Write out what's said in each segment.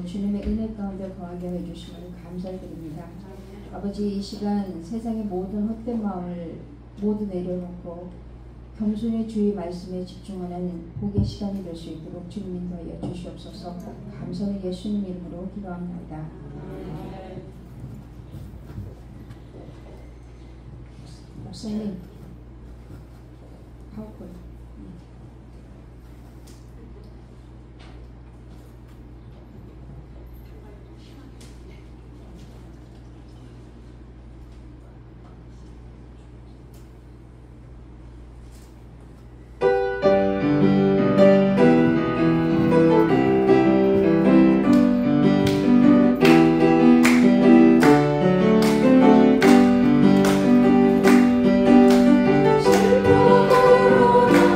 주님의 은혜 가운데 거하게 해주심을 감사드립니다. 아버지, 이 시간 세상의 모든 헛된 마음을 모두 내려놓고 겸손히 주의 말씀에 집중하는 복의 시간이 될 수 있도록 주님 인도하여 주시옵소서. 감사는 예수님 이름으로 기도합니다. 목사님, 파워풀. 슬픔으로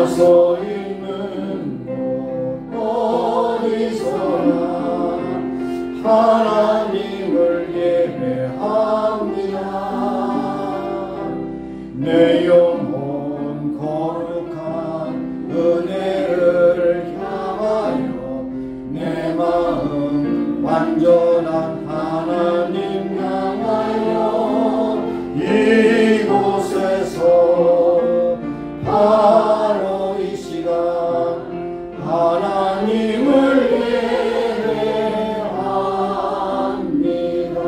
서 있는 곳 어디서나 하나님을 예배합니다. 내 영혼 거룩한 은혜를 향하여 내 마음 완전한 하나님 향하여 이곳에서 바로 이 시간 하나님을 예배합니다.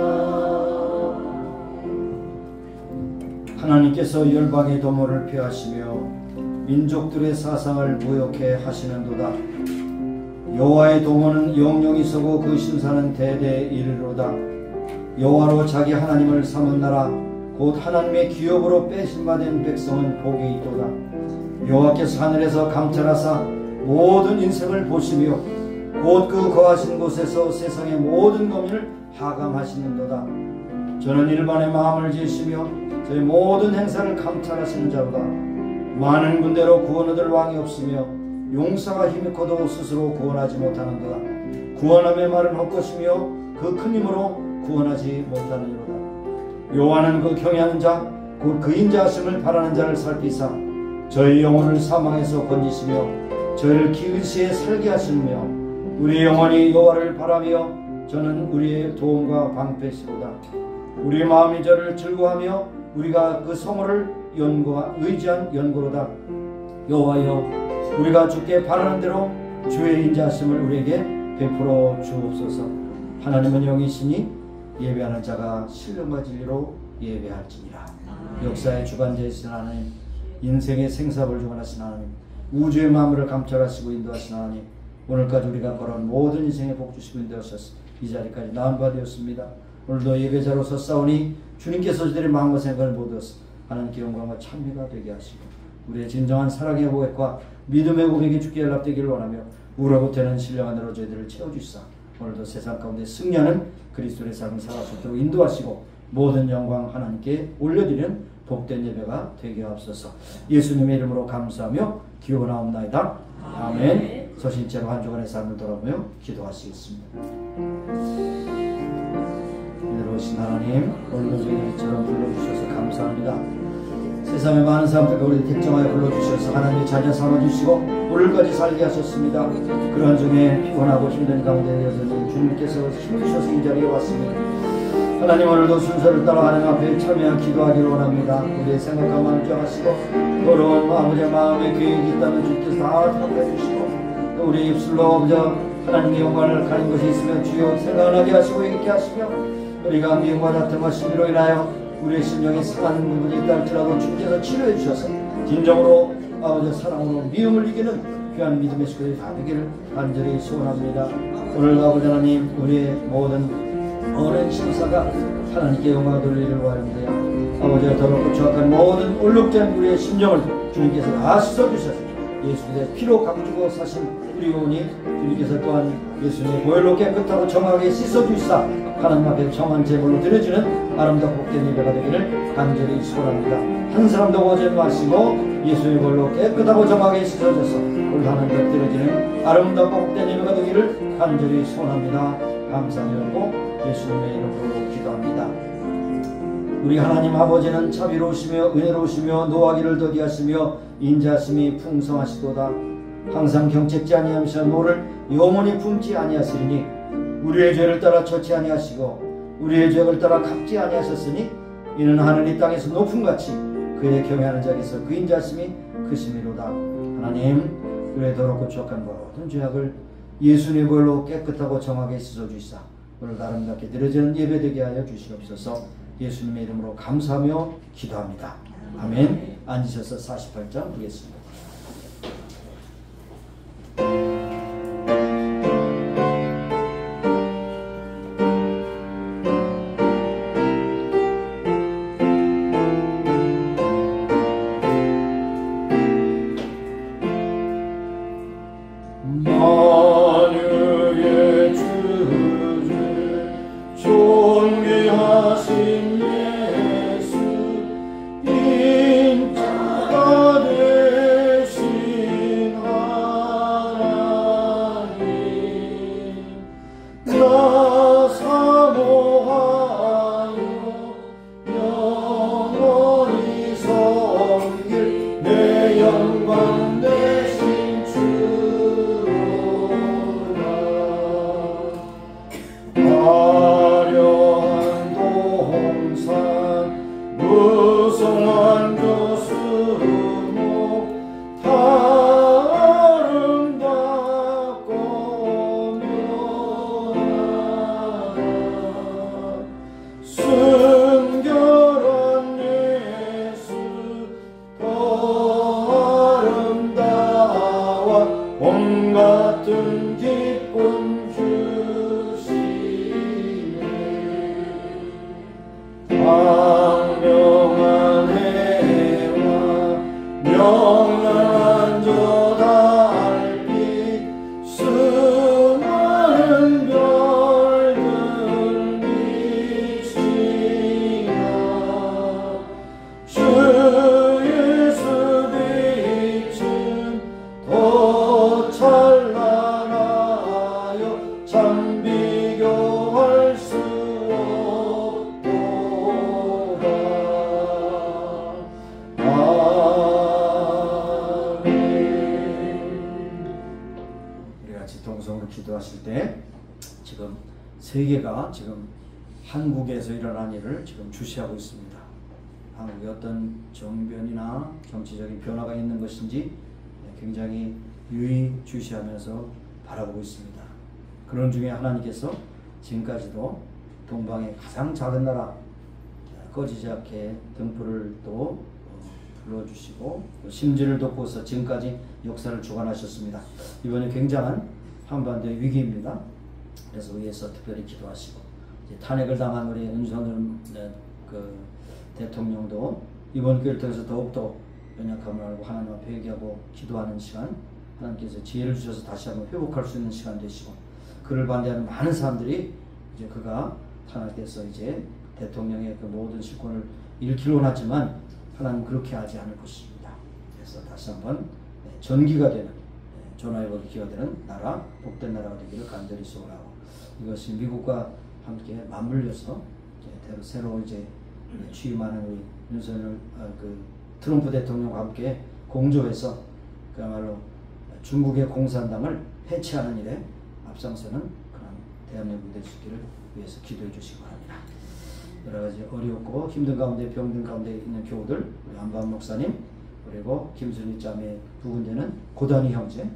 하나님께서 열방의 도모를 폐하시며 민족들의 사상을 무욕해 하시는도다. 여호와의 도모는 영영이 서고 그 심사는 대대에 이르리로다. 여호와로 자기 하나님을 삼은 나라 곧 하나님의 기업으로 빼심받은 백성은 복이 있도다. 여호와께서 하늘에서 감찰하사 모든 인생을 보시며 곧 그 거하신 곳에서 세상의 모든 거민을 하감하시는도다. 저는 일반의 마음을 지으시며 저의 모든 행사를 감찰하시는 자로다. 많은 군대로 구원 얻을 왕이 없으며 용사가 힘이 커도 스스로 구원하지 못하는도다. 구원함의 말은 헛것이며 그 큰 힘으로 구원하지 못하느니로다. 여호와는 그 경외하는 자 곧 그 인자하심을 바라는 자를 살피사 저희 영혼을 사망에서 건지시며 저희를 기근시에 살게 하시며 우리의 영혼이 여호와를 바라며 저는 우리의 도움과 방패시로다. 우리 마음이 저를 즐거워하며 우리가 그 성호를 의지한 연고로다. 여호와여 우리가 주께 바라는 대로 주의 인자하심을 우리에게 베풀어 주옵소서. 하나님은 영이시니 예배하는 자가 신령과 진리로 예배할지니라. 역사의 주관자이신 하나님, 인생의 생사를 주관하신 하나님, 우주의 만물을 감찰하시고 인도하신 하나님, 오늘까지 우리가 걸어온 모든 인생에 복 주시고 인도하셔서 이 자리까지 나은 바 되었습니다. 오늘도 예배자로서 싸우니 주님께서 저들의 마음과 생각을 모두 하나님께 영광과 찬미가 되게 하시고 우리의 진정한 사랑의 고백과 믿음의 고백이 주께 연락되기를 원하며 우러고태는 신령한 대로 저희들을 채워주시사 오늘도 세상 가운데 승리하는 그리스도의 삶을 살아갈 수 있도록 인도하시고 모든 영광 하나님께 올려드리는 복된 예배가 되게 하옵소서. 예수님의 이름으로 감사하며 기원하옵나이다. 아멘. 서신체로 한 주간의 삶을 돌아보며 기도하시겠습니다. 이대로오신 하나님, 오늘도 저희들처럼 불러주셔서 감사합니다. 세상의 많은 사람들과 우리 택정하여 불러주셔서 하나님의 자녀 삼아주시고 오늘까지 살게 하셨습니다. 그러한 중에 피곤하고 힘든 가운데 여전히 주님께서 힘을 주셔서 이 자리에 왔습니다. 하나님, 오늘도 순서를 따라 하나님 앞에 참여한 기도하기를 원합니다. 우리의 생각과 마음을 정하시고 더러운 아버지의 마음에 계획이 있다면 주께서 다 탐구해 주시고 또 우리 입술로 아버지 하나님의 영광을 가린 것이 있으면 주여 생각나게 하시고 얘기케 하시며 우리가 미움과 다툼과 시비로 인하여 우리의 심령이 상하는 부분이 있다 할지라도 주께서 치료해 주셔서 진정으로 아버지 사랑으로 미움을 이기는 귀한 믿음의 식구들이 다 되기를 간절히 소원합니다. 오늘 아버지 하나님, 우리의 모든 오랜 심사가 하나님께 영광을 돌리기를 원합니다. 아버지의 더럽고 추악한 모든 얼룩된 우리의 심령을 주님께서 다 씻어주셔서 예수님의 피로 감추고 사신 우리 영혼이 주님께서 또한 예수님의 보혈로 깨끗하고 정확하게 씻어주시사 하나님 앞에 정한 제물로 드려지는 아름답고 복된 예배가 되기를 간절히 소원합니다. 한 사람도 오지 마시고 예수의 보혈로 깨끗하고 정확하게 씻어져서 우리 하나님 앞에 드려지는 아름답고 복된 예배가 되기를 간절히 소원합니다. 감사드리고 예수님의 이름으로 기도합니다. 우리 하나님 아버지는 자비로우시며 은혜로우시며 노하기를 더디하시며 인자하심이 풍성하시도다. 항상 경책지 아니하시며 노를 영원히 품지 아니하시리니 우리의 죄를 따라 처치 아니하시고 우리의 죄를 따라 갚지 아니하셨으니 이는 하늘이 땅에서 높음같이 그의 경외하는 자에게서 그 인자하심이 크심이로다. 하나님, 우리의 더럽고 추악한 모든 죄악을 예수님의 보혈로 깨끗하고 정확하게 씻어주시사 오늘 아름답게 드려지는 예배되게 하여 주시옵소서. 예수님의 이름으로 감사하며 기도합니다. 아멘. 앉으셔서 48장 보겠습니다. 예수 인자가 되시 같은 기쁨 주시네. 광명한 해와 명랑한 저 달빛 수많은 별들 비치나 주 예수 빛은 더 찬란하여 참 비교할 수 없도다. 우리 같이 동성으로 기도하실 때 지금 세계가 지금 한국에서 일어난 일을 지금 주시하고 있습니다. 한국에 어떤 정변이나 정치적인 변화가 있는 것인지 굉장히 유의 주시하면서 바라보고 있습니다. 그런 중에 하나님께서 지금까지도 동방의 가장 작은 나라 꺼지지 않게 등불을 또 불러주시고 심지를 돕고서 지금까지 역사를 주관하셨습니다. 이번에 굉장한 한반도의 위기입니다. 그래서 위에서 특별히 기도하시고 이제 탄핵을 당한 우리 윤석열 대통령도 이번 기회를 통해서 더욱더 연약함을 알고 하나님 앞에 회개하고 기도하는 시간, 하나님께서 지혜를 주셔서 다시 한번 회복할 수 있는 시간 되시고, 그를 반대하는 많은 사람들이 이제 그가 탄핵돼서 이제 대통령의 그 모든 실권을 잃기로 하지만 하나님은 그렇게 하지 않을 것입니다. 그래서 다시 한번 전기가 되는 전화위복이 기가 되는 나라, 복된 나라가 되기를 간절히 소원하고, 이것이 미국과 함께 맞물려서 새로 이제 취임하는 우리 윤석열 트럼프 대통령과 함께 공조해서 그야말로 중국의 공산당을 해체하는 일에 앞장서는 그런 대한민국이 될 수 있기를 위해서 기도해 주시기 바랍니다. 여러 가지 어렵고 힘든 가운데 병든 가운데 있는 교우들, 우리 안반 목사님, 그리고 김순희 자매 부군되는 고단희 형제,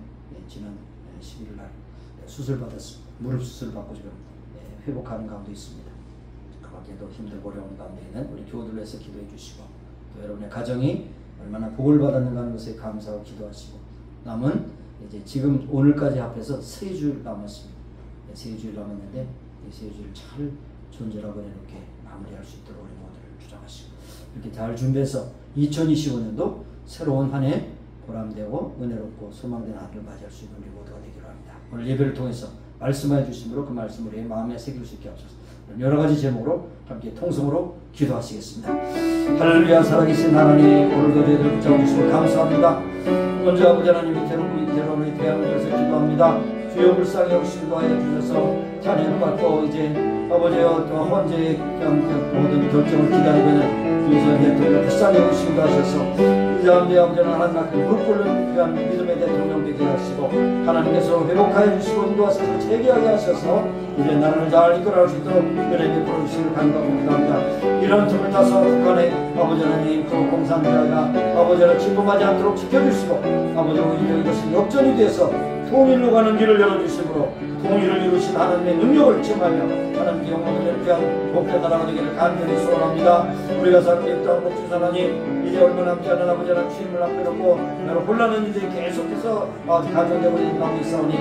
지난 11일 날 수술 받았습니다. 무릎 수술 받고 지금 회복하는 가운데 있습니다. 그 밖에도 힘들고 어려운 가운데 있는 우리 교우들 위해서 기도해 주시고, 또 여러분의 가정이 얼마나 복을 받았는가 하는 것에 감사하고 기도하시고, 남은 이제 지금 오늘까지 합해서 3주일 남았습니다. 3주일 남았는데 이 3주를 잘 존재하고 이렇게 마무리할 수 있도록 우리 모두를 주장하시고, 이렇게 잘 준비해서 2025년도 새로운 한 해 보람되고 은혜롭고 소망된 하루를 맞이할 수 있는 우리 모두가 되기를 합니다. 오늘 예배를 통해서 말씀해 주심으로 그 말씀을 우리의 마음에 새길 수 있게 하옵소서. 여러 가지 제목으로 함께 통성으로 기도하시겠습니다. 할렐루야. 살아계신 하나님, 오늘도 저희들 붙잡아 주시고 감사합니다. 먼저 아버지 하나님 밑으로 우리 대한민국에서 기도합니다. 주여 불쌍히 여기시기도 하여 주셔서 찬양을 받고 이제 아버지여 또 헌재의 모든 결정을 기다리고 있는 윤석열 대통령을 불쌍히 여기시기도 하셔서 이 가운데 아버지는 하나님 앞에 무릎 꿇는 귀한 믿음의 대통령 되게 하시고, 하나님께서 회복하여 주시고 인도하셔서 재개하게 하셔서 이제 나라를 잘 이끌어갈 수 있도록 은혜 베풀어 주시기를 간구하고 기도합니다. 이런 틈을 타서 북한의 아버지 하나님 또 공산주의가 아버지를 침범하지 않도록 지켜주시고, 아버지 오히려 이것이 역전이 돼서 통일로 가는 길을 열어주심으로 통일을 이루신 하나님의 능력을 체험하며 하나님께 영광을 위한 복된 나라가 되기를 간절히 소원합니다. 우리가 살고 있던 복주신 하나님, 이제 얼마 남지 않은 아버지 하나님 취임을 앞에 놓고 여러 혼란한 일들이 계속해서 가져되고 있는 가운데 있사오니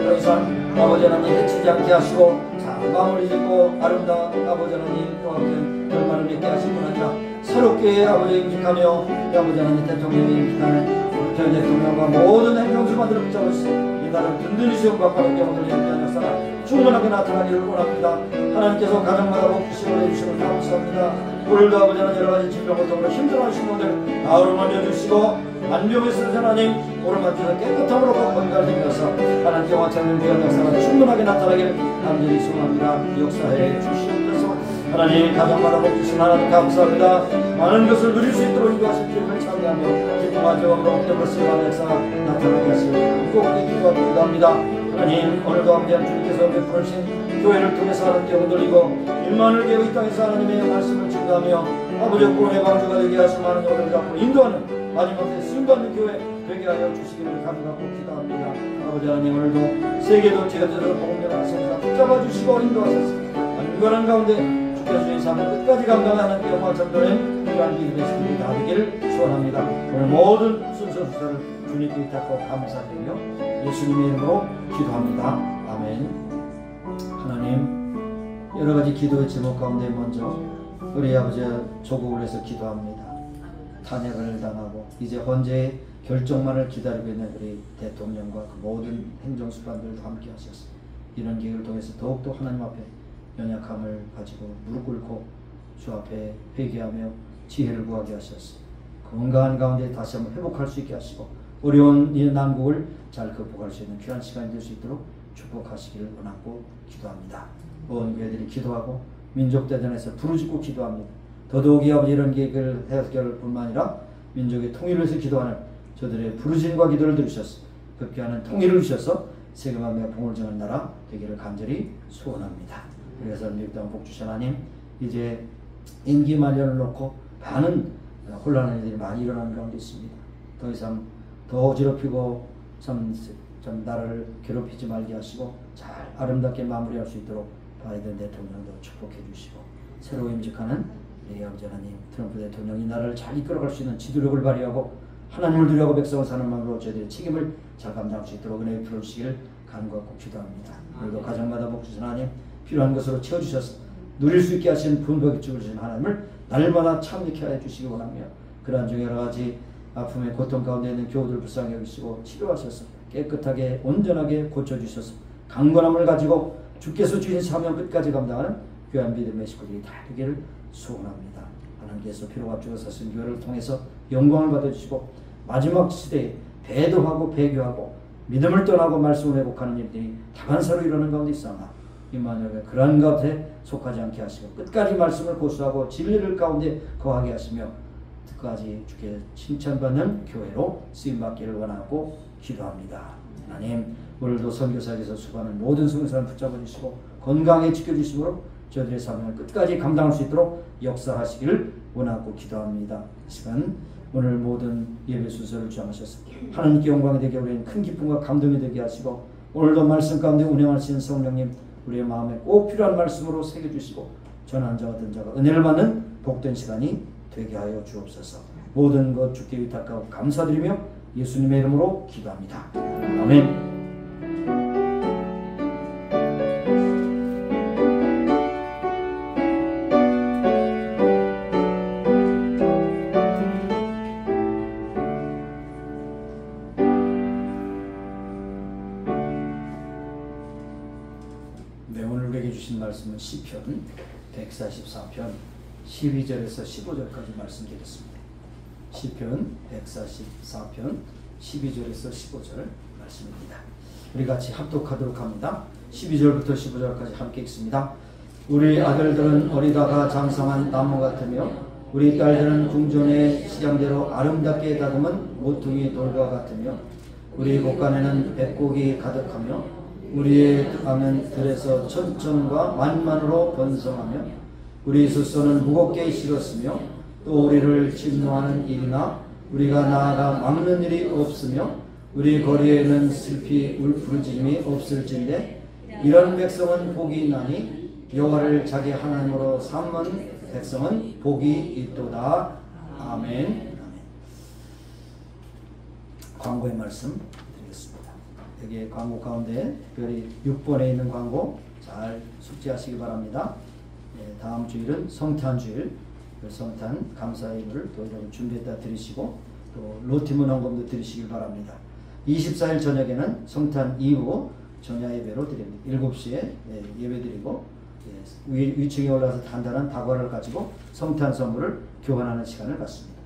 더 이상 아버지 하나님 해치지 않게 하시고 잘 마무리 짓고 아름다운 아버지 하나님 또 같은 결말을 맺게 하실 뿐 아니라 새롭게 아버지 임직하며 아버지 하나님 대통령이 임직하는 전 대통령과 모든 행정수반들을 붙잡으시고 이 나라를 든든히 수용받고 영혼을 연기하는 역사가 충분하게 나타나기를 원합니다. 하나님께서 가정마다 복주심을 해주시고 감사합니다. 오늘도 아버지 하나님 여러 가지 질병 고통으로 힘들어하시는 분들 나으로 만져주시고, 안병에 쓰는 하나님 오른만 주셔서 깨끗함으로 건강을 되면서 하나님께 완전한 귀한 역사가 충분하게 나타나기를 간절히 소원합니다. 역사해 주시옵소서. 하나님 가정마다 복주신 하나님 감사합니다. 많은 것을 누릴 수 있도록 인도하실 주님을 찬양하며 기쁨하죠. 복된 것을 역사가 나타나게 하시고 꼭히 기도하고 합니다. 하나님 오늘도 아버지 주님께서 베풀으신 교회를 통해서 하나님께 흔들리고 1만을 깨고 이 땅에서 하나님의 말씀을 증거하며 아버지 구원의 방주가 되게 하시는 많은 영혼을 앞으로 인도하는 마지막 때 쓰임받는 교회 되게 하여 주시기를 간구하고 기도합니다. 아버지 하나님 오늘도 세계도 제자들을 복음을 하셔서 붙잡아 주시고 인도하셔서 안전한 가운데 주신 삶을 끝까지 감당하는 영화 전도는 귀한 믿음의 신이 다 되기를 소원합니다. 오늘 모든 순서 수사를 주님께 닦고 감사드리며 예수님의 이름으로 기도합니다. 아멘. 하나님, 여러 가지 기도의 제목 가운데 먼저 우리 아버지 조국을 위해서 기도합니다. 탄핵을 당하고 이제 헌재의 결정만을 기다리고 있는 우리 대통령과 그 모든 행정수반들도 함께 하셔서 이런 기회를 통해서 더욱더 하나님 앞에 연약함을 가지고 무릎 꿇고 주 앞에 회개하며 지혜를 구하게 하셔서 건강한 가운데 다시 한번 회복할 수 있게 하시고 어려운 이 난국을 잘 극복할 수 있는 귀한 시간이 될 수 있도록 축복하시기를 원하고 기도합니다. 온 교회들이 기도하고 민족대전에서 부르짖고 기도합니다. 더더욱이 아버지 이런 계획을 해결할 뿐만 아니라 민족의 통일을 위해서 기도하는 저들의 부르짖음과 기도를 들으셔서 급기야는 통일을 주셔서 세금하며 봉을 정한 나라 되기를 간절히 소원합니다. 그래서 미국 땅 복주신 하나님, 이제 임기 만료를 놓고 많은 혼란한 일들이 많이 일어나는 가운데 있습니다. 더 이상 더 어지럽히고 참 나라를 괴롭히지 말게 하시고 잘 아름답게 마무리할 수 있도록 바이든 대통령도 축복해 주시고 새로 임직하는 우리 아버지 하나님 트럼프 대통령이 나라를 잘 이끌어갈 수 있는 지도력을 발휘하고 하나님을 두려워하고 백성을 사는 마음으로 저희들의 책임을 잘 감당할 수 있도록 은혜를 풀어주시기를 간구하고 기도합니다. 오늘도 가정마다 복주신 하나님, 필요한 것으로 채워주셔서 누릴 수 있게 하신 분복이 주신 하나님을 날마다 참되게 하여 주시기 원하며 그러한 중에 여러 가지 아픔의 고통 가운데 있는 교우들 불쌍히 여기시고 치료하셔서 깨끗하게 온전하게 고쳐주셔서 강건함을 가지고 주께서 주신 사명 끝까지 감당하는 귀한 믿음의 식구들이 다 되기를 소원합니다. 하나님께서 피로 합주어 사신 교회를 통해서 영광을 받아주시고 마지막 시대에 배도하고 배교하고 믿음을 떠나고 말씀을 회복하는 일들이 다반사로 일어나는 가운데 있사오나 임마누엘 그러한 가운데 속하지 않게 하시고 끝까지 말씀을 고수하고 진리를 가운데 거하게 하시며 끝까지 주께 칭찬받는 교회로 쓰임받기를 원하고 기도합니다. 하나님, 오늘도 선교사에서 수고하는 모든 선교사를 붙잡아 주시고 건강하게 지켜주심으로 저들의 사명을 끝까지 감당할 수 있도록 역사하시기를 원하고 기도합니다. 이 시간 오늘 모든 예배 순서를 주장하셔서 하나님께 영광이 되게 우리는 큰 기쁨과 감동이 되게 하시고 오늘도 말씀 가운데 운행하시는 성령님 우리의 마음에 꼭 필요한 말씀으로 새겨주시고 전한 자와 듣는 자가 은혜를 받는 복된 시간이 되게 하여 주옵소서. 모든 것 주께 위탁하고 감사드리며 예수님의 이름으로 기도합니다. 아멘. 네, 오늘 우리에게 주신 말씀은 시편 144편 12절에서 15절까지 말씀드렸습니다. 시편 144편 12절에서 15절 말씀입니다. 우리 같이 합독하도록 합니다. 12절부터 15절까지 함께 읽습니다. 우리 아들들은 어리다가 장성한 나무 같으며 우리 딸들은 궁전의 시장대로 아름답게 다듬은 모퉁이 돌과 같으며 우리 곳간에는 백곡이 가득하며 우리의 땅은 들에서 천천과 만만으로 번성하며 우리 숫소는 무겁게 실었으며 또 우리를 진노하는 일이나 우리가 나아가 막는 일이 없으며 우리 거리에는 슬피 울부짖음이 없을진데 이런 백성은 복이 있나니 여호와를 자기 하나님으로 삼은 백성은 복이 있도다. 아멘. 광고의 말씀 드리겠습니다. 여기 광고 가운데 특별히 6번에 있는 광고 잘 숙지하시기 바랍니다. 다음 주일은 성탄주일, 성탄 감사예배를 또 여러분 준비했다 드리시고 또 로티문 헌금도 드리시길 바랍니다. 24일 저녁에는 성탄 이후 전야 예배로 드립니다. 7시에 예배 드리고 위층에 올라가서 단단한 다과를 가지고 성탄 선물을 교환하는 시간을 갖습니다.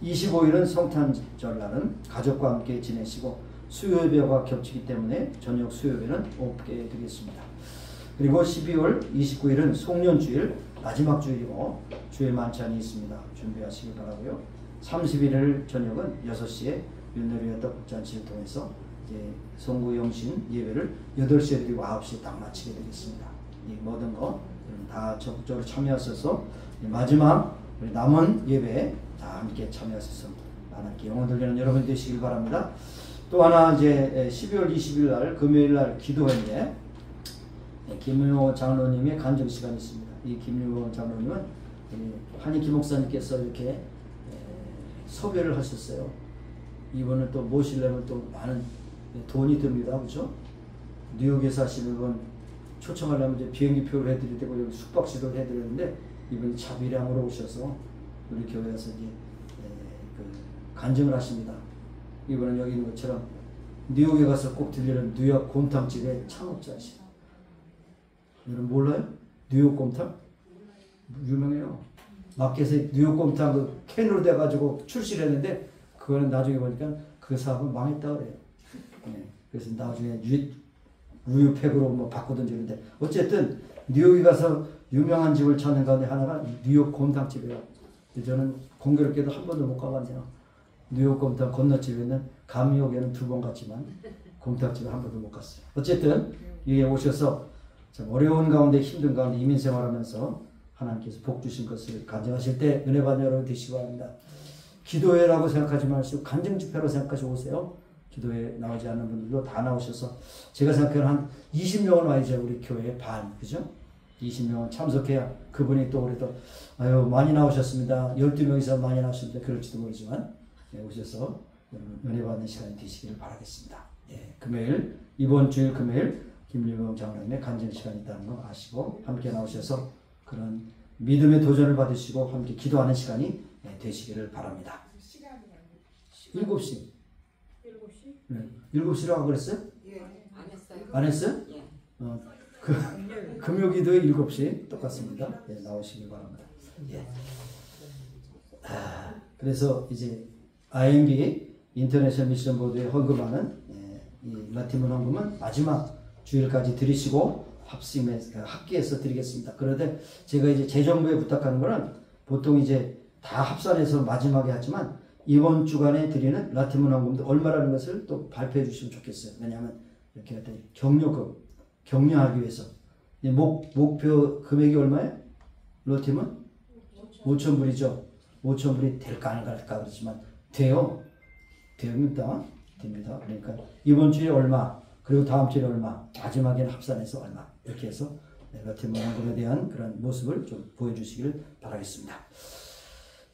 25일은 성탄절날은 가족과 함께 지내시고 수요예배와 겹치기 때문에 저녁 수요예배는 없게 되겠습니다. 그리고 12월 29일은 송년주일 마지막 주일이고 주일 만찬이 있습니다. 준비하시기 바라고요. 31일 저녁은 6시에 윷놀이와 떡국잔치를 통해서 이제 성구영신 예배를 8시에 드리고 9시에 딱 마치게 되겠습니다. 이 모든 거 다 적극적으로 참여하셔서 마지막 남은 예배에 다 함께 참여하셔서 하나님께 영혼 돌리는 여러분 되시길 바랍니다. 또 하나 이제 12월 20일 날 금요일 날 기도회인데 김유호 장로님의 간증 시간이 있습니다. 이 김유호 장로님은 한희 김목사님께서 이렇게 섭외를 하셨어요. 이번에 또 모시려면 또 많은 돈이 듭니다. 그렇죠? 뉴욕에 사시는 분 초청하려면 이제 비행기표를 해드릴 때고 여기 숙박시도 해드렸는데 이분이 자비량으로 오셔서 우리 교회에서 이제 간증을 하십니다. 이분은 여기 있는 것처럼 뉴욕에 가서 꼭 들리는 뉴욕 곰탕집의 창업자이시다. 여러분 몰라요? 뉴욕 곰탕? 유명해요. 마켓에 뉴욕 곰탕 그 캔으로 돼가지고 출시를 했는데 그거는 나중에 보니까 그 사업은 망했다 그래요. 그래서 나중에 우유팩으로 뭐 바꾸든지 그런데 어쨌든 뉴욕에 가서 유명한 집을 찾는 가운데 하나가 뉴욕 곰탕집이에요. 저는 공교롭게도 한 번도 못 가봤네요. 뉴욕 곰탕 건너집에 있는 감미역에는 2번 갔지만 곰탕집에 한 번도 못 갔어요. 어쨌든 여기에 오셔서 참 어려운 가운데 힘든 가운데 이민생활하면서 하나님께서 복 주신 것을 간증하실 때 은혜 받는 여러분 되시기 바랍니다. 기도회라고 생각하지 마시고 간증 집회로 생각하시고 오세요. 기도회 나오지 않는 분들도 다 나오셔서 제가 생각하는 한 20명은 와야죠. 우리 교회 반 그죠? 20명은 참석해야 그분이 또 그래도 아유 많이 나오셨습니다. 12명 이상 많이 나오셨는데 그럴지도 모르지만 오셔서 여러분 은혜 받는 시간이 되시기를 바라겠습니다. 금요일 이번 주일 금요일 김일봉 장로님의 간증 시간이 있다는 거 아시고 함께 나오셔서 그런 믿음의 도전을 받으시고 함께 기도하는 시간이 되시기를 바랍니다. 7시. 7시라고 그랬어요? 예, 안 했어요. 안 했어요? 예. 금요 기도에 7시 똑같습니다. 나오시기 바랍니다. 그래서 이제 IMB 인터내셔널 미션 보드에 헌금하는 이 라틴문 헌금은 마지막 주일까지 드리시고 합기해서 드리겠습니다. 그런데 제가 이제 재정부에 부탁하는 거는 보통 이제 다 합산해서 마지막에 하지만 이번 주간에 드리는 라틴문 헌금도 얼마라는 것을 또 발표해 주시면 좋겠어요. 왜냐하면 이렇게 할 때 격려금, 격려하기 위해서. 목표 금액이 얼마예요? 라틴문? 5,000불이죠. 5,000불이 될까 안 갈까 그렇지만 돼요. 됩니다. 그러니까 이번 주에 얼마, 그리고 다음 주에 얼마, 마지막에는 합산해서 얼마 이렇게 해서 라틴문 헌금에 대한 그런 모습을 좀 보여주시기를 바라겠습니다.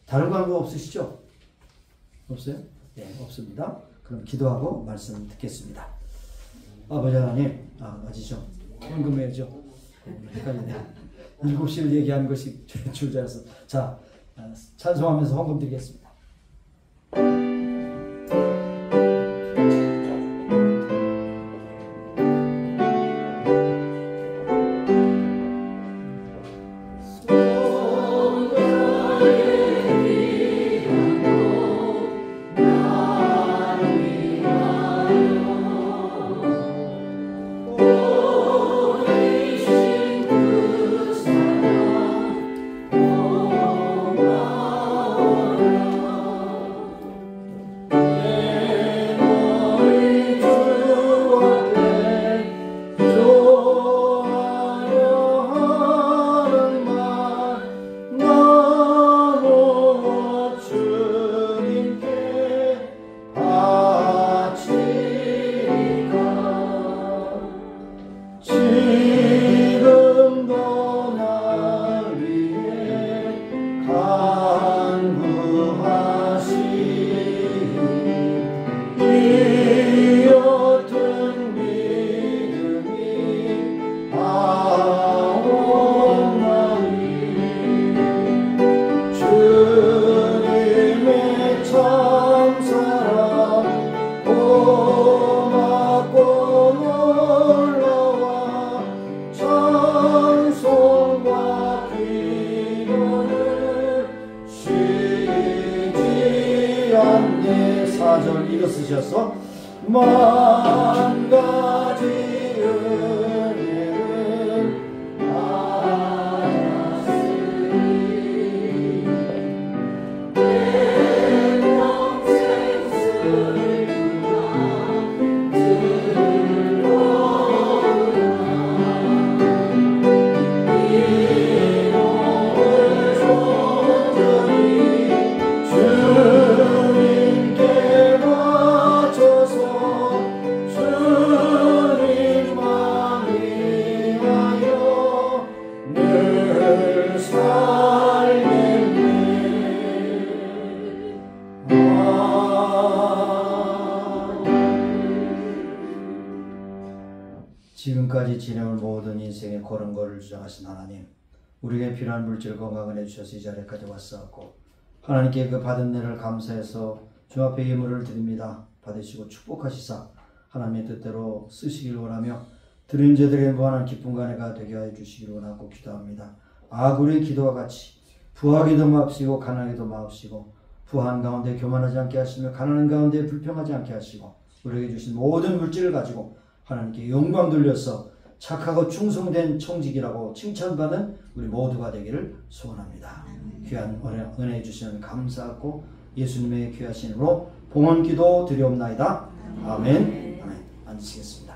다른 광고 없으시죠? 없어요? 네, 없습니다. 그럼 기도하고 말씀 듣겠습니다. 아버지 하나님, 맞으죠? 헌금해야죠. 헷갈리네. 7시를 얘기하는 것이 줄자라서. 자, 찬송하면서 헌금 드리겠습니다. 만 가지 은혜를 알았으니 내 평생 슬프나 들어오라 이놈을 온전히 주님께 주님 지금까지 지내올 모든 인생의 걸음걸이를 주장하신 하나님, 우리에게 필요한 물질 건강을 해주셔서 이 자리까지 왔사옵고 하나님께 그 받은 은혜를 감사해서 주 앞에 예물을 드립니다. 받으시고 축복하시사 하나님의 뜻대로 쓰시길 원하며 드린 자들에게 무한한 기쁨과 은혜가 되게 하여 주시길 원하고 기도합니다. 아구리의 기도와 같이 부하기도 마옵시고 가난하기도 마옵시고 부한 가운데 교만하지 않게 하시며 가난한 가운데 불평하지 않게 하시고 우리에게 주신 모든 물질을 가지고 하나님께 영광 돌려서 착하고 충성된 청직이라고 칭찬받는 우리 모두가 되기를 소원합니다. 귀한 은혜 주시는 감사하고 예수님의 귀하신 이름으로 봉헌 기도 드리옵나이다. 아멘. 아멘. 앉으시겠습니다.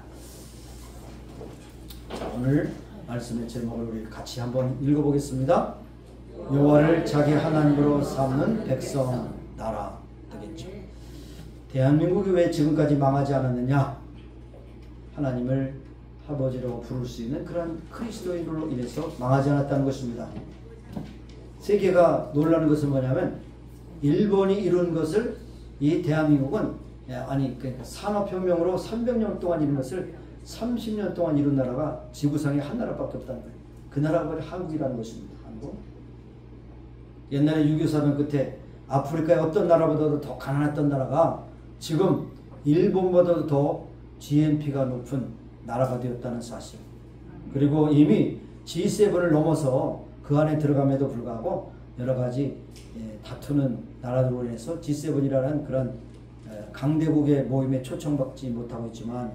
자, 오늘 말씀의 제목을 우리 같이 한번 읽어보겠습니다. 여호와를 자기 하나님으로 삼는 백성 나라 되겠죠. 대한민국이 왜 지금까지 망하지 않았느냐? 하나님을 아버지라고 부를 수 있는 그런 그리스도인으로 인해서 망하지 않았다는 것입니다. 세계가 놀라는 것은 뭐냐면 일본이 이룬 것을 이 대한민국은 산업혁명으로 300년 동안 이룬 것을 30년 동안 이룬 나라가 지구상에 한 나라밖에 없다는 거예요. 그 나라가 바로 한국이라는 것입니다. 한국. 옛날에 6.25 사변 끝에 아프리카의 어떤 나라보다도 더 가난했던 나라가 지금 일본보다도 더 GNP가 높은 나라가 되었다는 사실. 그리고 이미 G7을 넘어서 그 안에 들어감에도 불구하고 여러 가지 다투는 나라들로 인해서 G7이라는 그런 강대국의 모임에 초청받지 못하고 있지만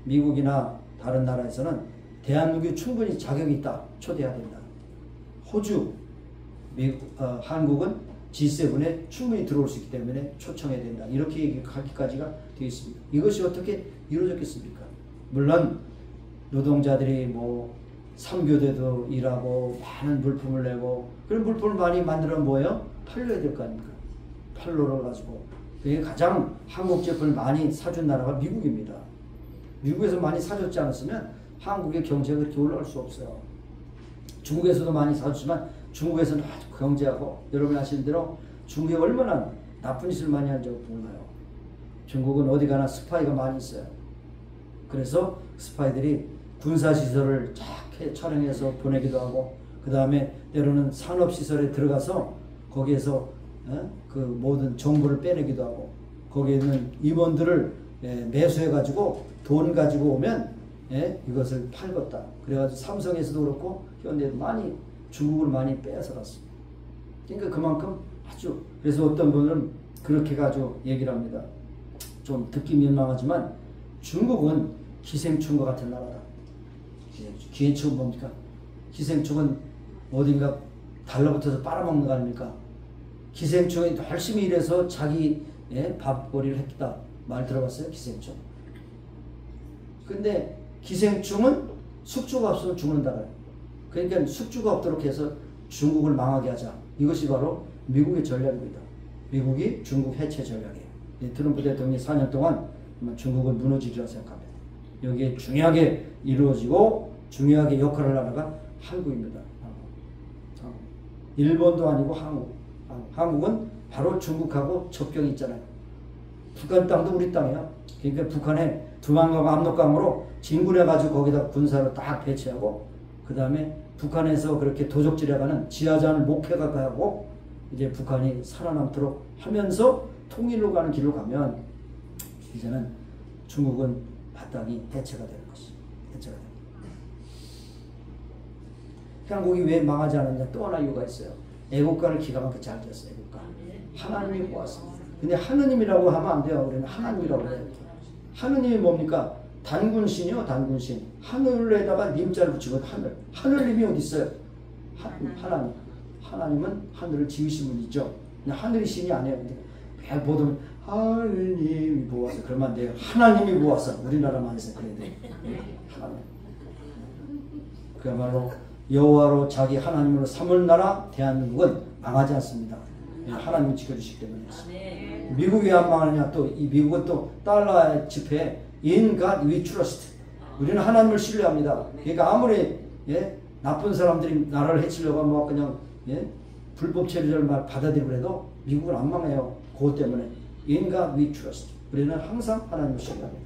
미국이나 다른 나라에서는 대한민국이 충분히 자격이 있다. 초대해야 된다. 호주, 한국은 G7에 충분히 들어올 수 있기 때문에 초청해야 된다. 이렇게 얘기하기까지가 되어 있습니다. 이것이 어떻게 이루어졌겠습니까? 물론 노동자들이 3교대도 일하고 많은 물품을 내고 그런 물품을 많이 만들어 뭐예요? 팔려야 될 거 아닙니까? 팔로를 가지고 그게 가장 한국 제품을 많이 사준 나라가 미국입니다. 미국에서 많이 사줬지 않았으면 한국의 경제가 그렇게 올라갈 수 없어요. 중국에서도 많이 사줬지만 중국에서는 아주 경제하고 여러분이 아시는 대로 중국이 얼마나 나쁜 짓을 많이 한 줄 몰라요. 중국은 어디 가나 스파이가 많이 있어요. 그래서 스파이들이 군사시설을 쫙 촬영해서 보내기도 하고 그 다음에 때로는 산업시설에 들어가서 거기에서 그 모든 정보를 빼내기도 하고 거기에 있는 임원들을 매수해가지고 돈 가지고 오면 이것을 팔겠다. 그래가지고 삼성에서도 그렇고 현대에도 많이 중국을 많이 빼앗아 갔습니다. 그러니까 그만큼 아주 그래서 어떤 분은 그렇게 가지고 얘기를 합니다. 좀 듣기 민망하지만 중국은 기생충과 같은 나라다. 기생충은 뭡니까? 기생충은 어딘가 달라붙어서 빨아먹는 거 아닙니까? 기생충이 열심히 일해서 자기 밥벌이를 했다. 말 들어봤어요? 기생충. 근데 기생충은 숙주가 없으면 죽는다. 그러니까 숙주가 없도록 해서 중국을 망하게 하자. 이것이 바로 미국의 전략입니다. 미국이 중국 해체 전략이에요. 트럼프 대통령이 4년 동안 중국은 무너지리라 생각합니다. 여기에 중요하게 이루어지고 중요하게 역할을 하다가 한국입니다. 일본도 아니고 한국. 한국은 바로 중국하고 접경이 있잖아요. 북한 땅도 우리 땅이야. 그러니까 북한에 두만강 압록강으로 진군해가지고 거기다 군사를 딱 배치하고 그 다음에 북한에서 그렇게 도적질해가는 지하자를 목회가 하고 이제 북한이 살아남도록 하면서 통일로 가는 길로 가면 이제는 중국은 마땅히 해체가 되는 것이 해체가 됩니다. 한국이 왜 망하지 않았냐 또 하나 이유가 있어요. 애국가를 기가 막히게 잘 지었어요. 애국가. 하나님이 모았습니다. 근데 하느님이라고 하면 안 돼요. 우리는 하나님이라고 해요. 하느님이 뭡니까? 단군신이요. 단군신. 하늘에다가 님자를 붙이고 하늘. 하늘님이 어디 있어요? 하나님. 하나님은 하늘을 지으신 분이죠. 하늘이 신이 아니에요. 배 보면 하느님이 모아서 그러면 안 돼요. 하나님이 모아서 우리나라만 해서 그래야 돼요. 하나님. 그야말로 여호와로 자기 하나님으로 삼을 나라 대한민국은 망하지 않습니다. 하나님이 지켜주시기 때문에. 미국이 왜 안 망하느냐? 또 이 미국은 또 달러 지폐에 In God we trust. 우리는 하나님을 신뢰합니다. 그러니까 아무리 나쁜 사람들이 나라를 해치려고 하면 그냥 불법 체류자를 받아들이고 해도 미국은 안 망해요. 그것 때문에 In God we trust. 우리는 항상 하나님을 신뢰합니다.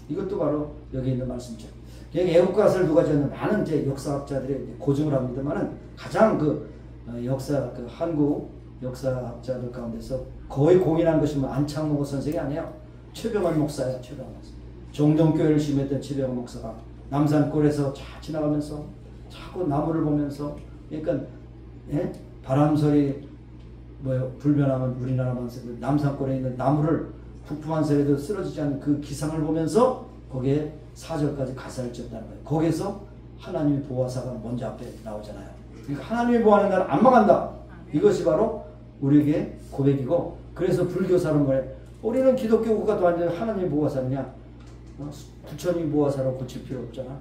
이것도 바로 여기 있는 말씀이죠. 애국가사를 누가 지었냐? 많은 이제 역사학자들이 고증을 합니다만은 가장 한국 역사학자들 가운데서 거의 공인한 것이 안창모 선생이 아니에요. 최병헌 목사예요. 최병헌 목사. 종동교회를 심했던 최병헌 목사가 남산골에서 지나가면서 자꾸 나무를 보면서, 그러니까 바람 소리 불변하면 우리나라만 남산골에 있는 나무를 북풍한 소리도 쓰러지지 않는 그 기상을 보면서 거기에 4절까지 가사를 지었다는 거예요. 거기서 하나님의 보호사가 먼저 앞에 나오잖아요. 그러니까 하나님의 보호하는 나는 안 망한다. 이것이 바로 우리에게 고백이고, 그래서 불교사는 뭐래? 우리는 기독교 국가도 아닌데 하나님의 보호사느냐? 부처님 보호사로 고칠 필요 없잖아.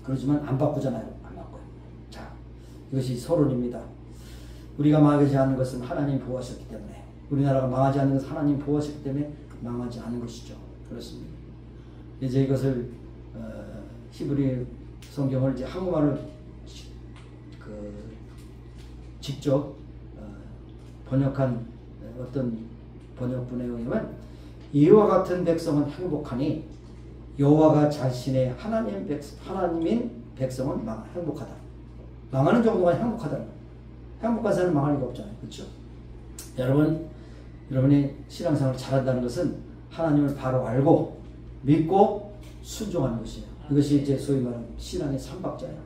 그러지만 안 바꾸잖아요. 안 바꿔요. 자, 이것이 서론입니다. 우리가 망하지 않는 것은 하나님이 보호하셨기 때문에, 우리나라가 망하지 않는 것은 하나님이 보호하셨기 때문에 망하지 않는 것이죠. 그렇습니다. 이제 이것을 히브리 성경을 이제 한국말을 직접 번역한 어떤 번역분에 의하면, 이와 같은 백성은 행복하니 여호와가 자신의 하나님인 백성은 행복하다. 망하는 정도가 행복하다. 행복한 사람은 망할 리가 없잖아요. 그렇죠? 여러분이 신앙생활을 잘한다는 것은 하나님을 바로 알고 믿고 순종하는 것이에요. 이것이 이제 소위 말하는 신앙의 삼박자예요.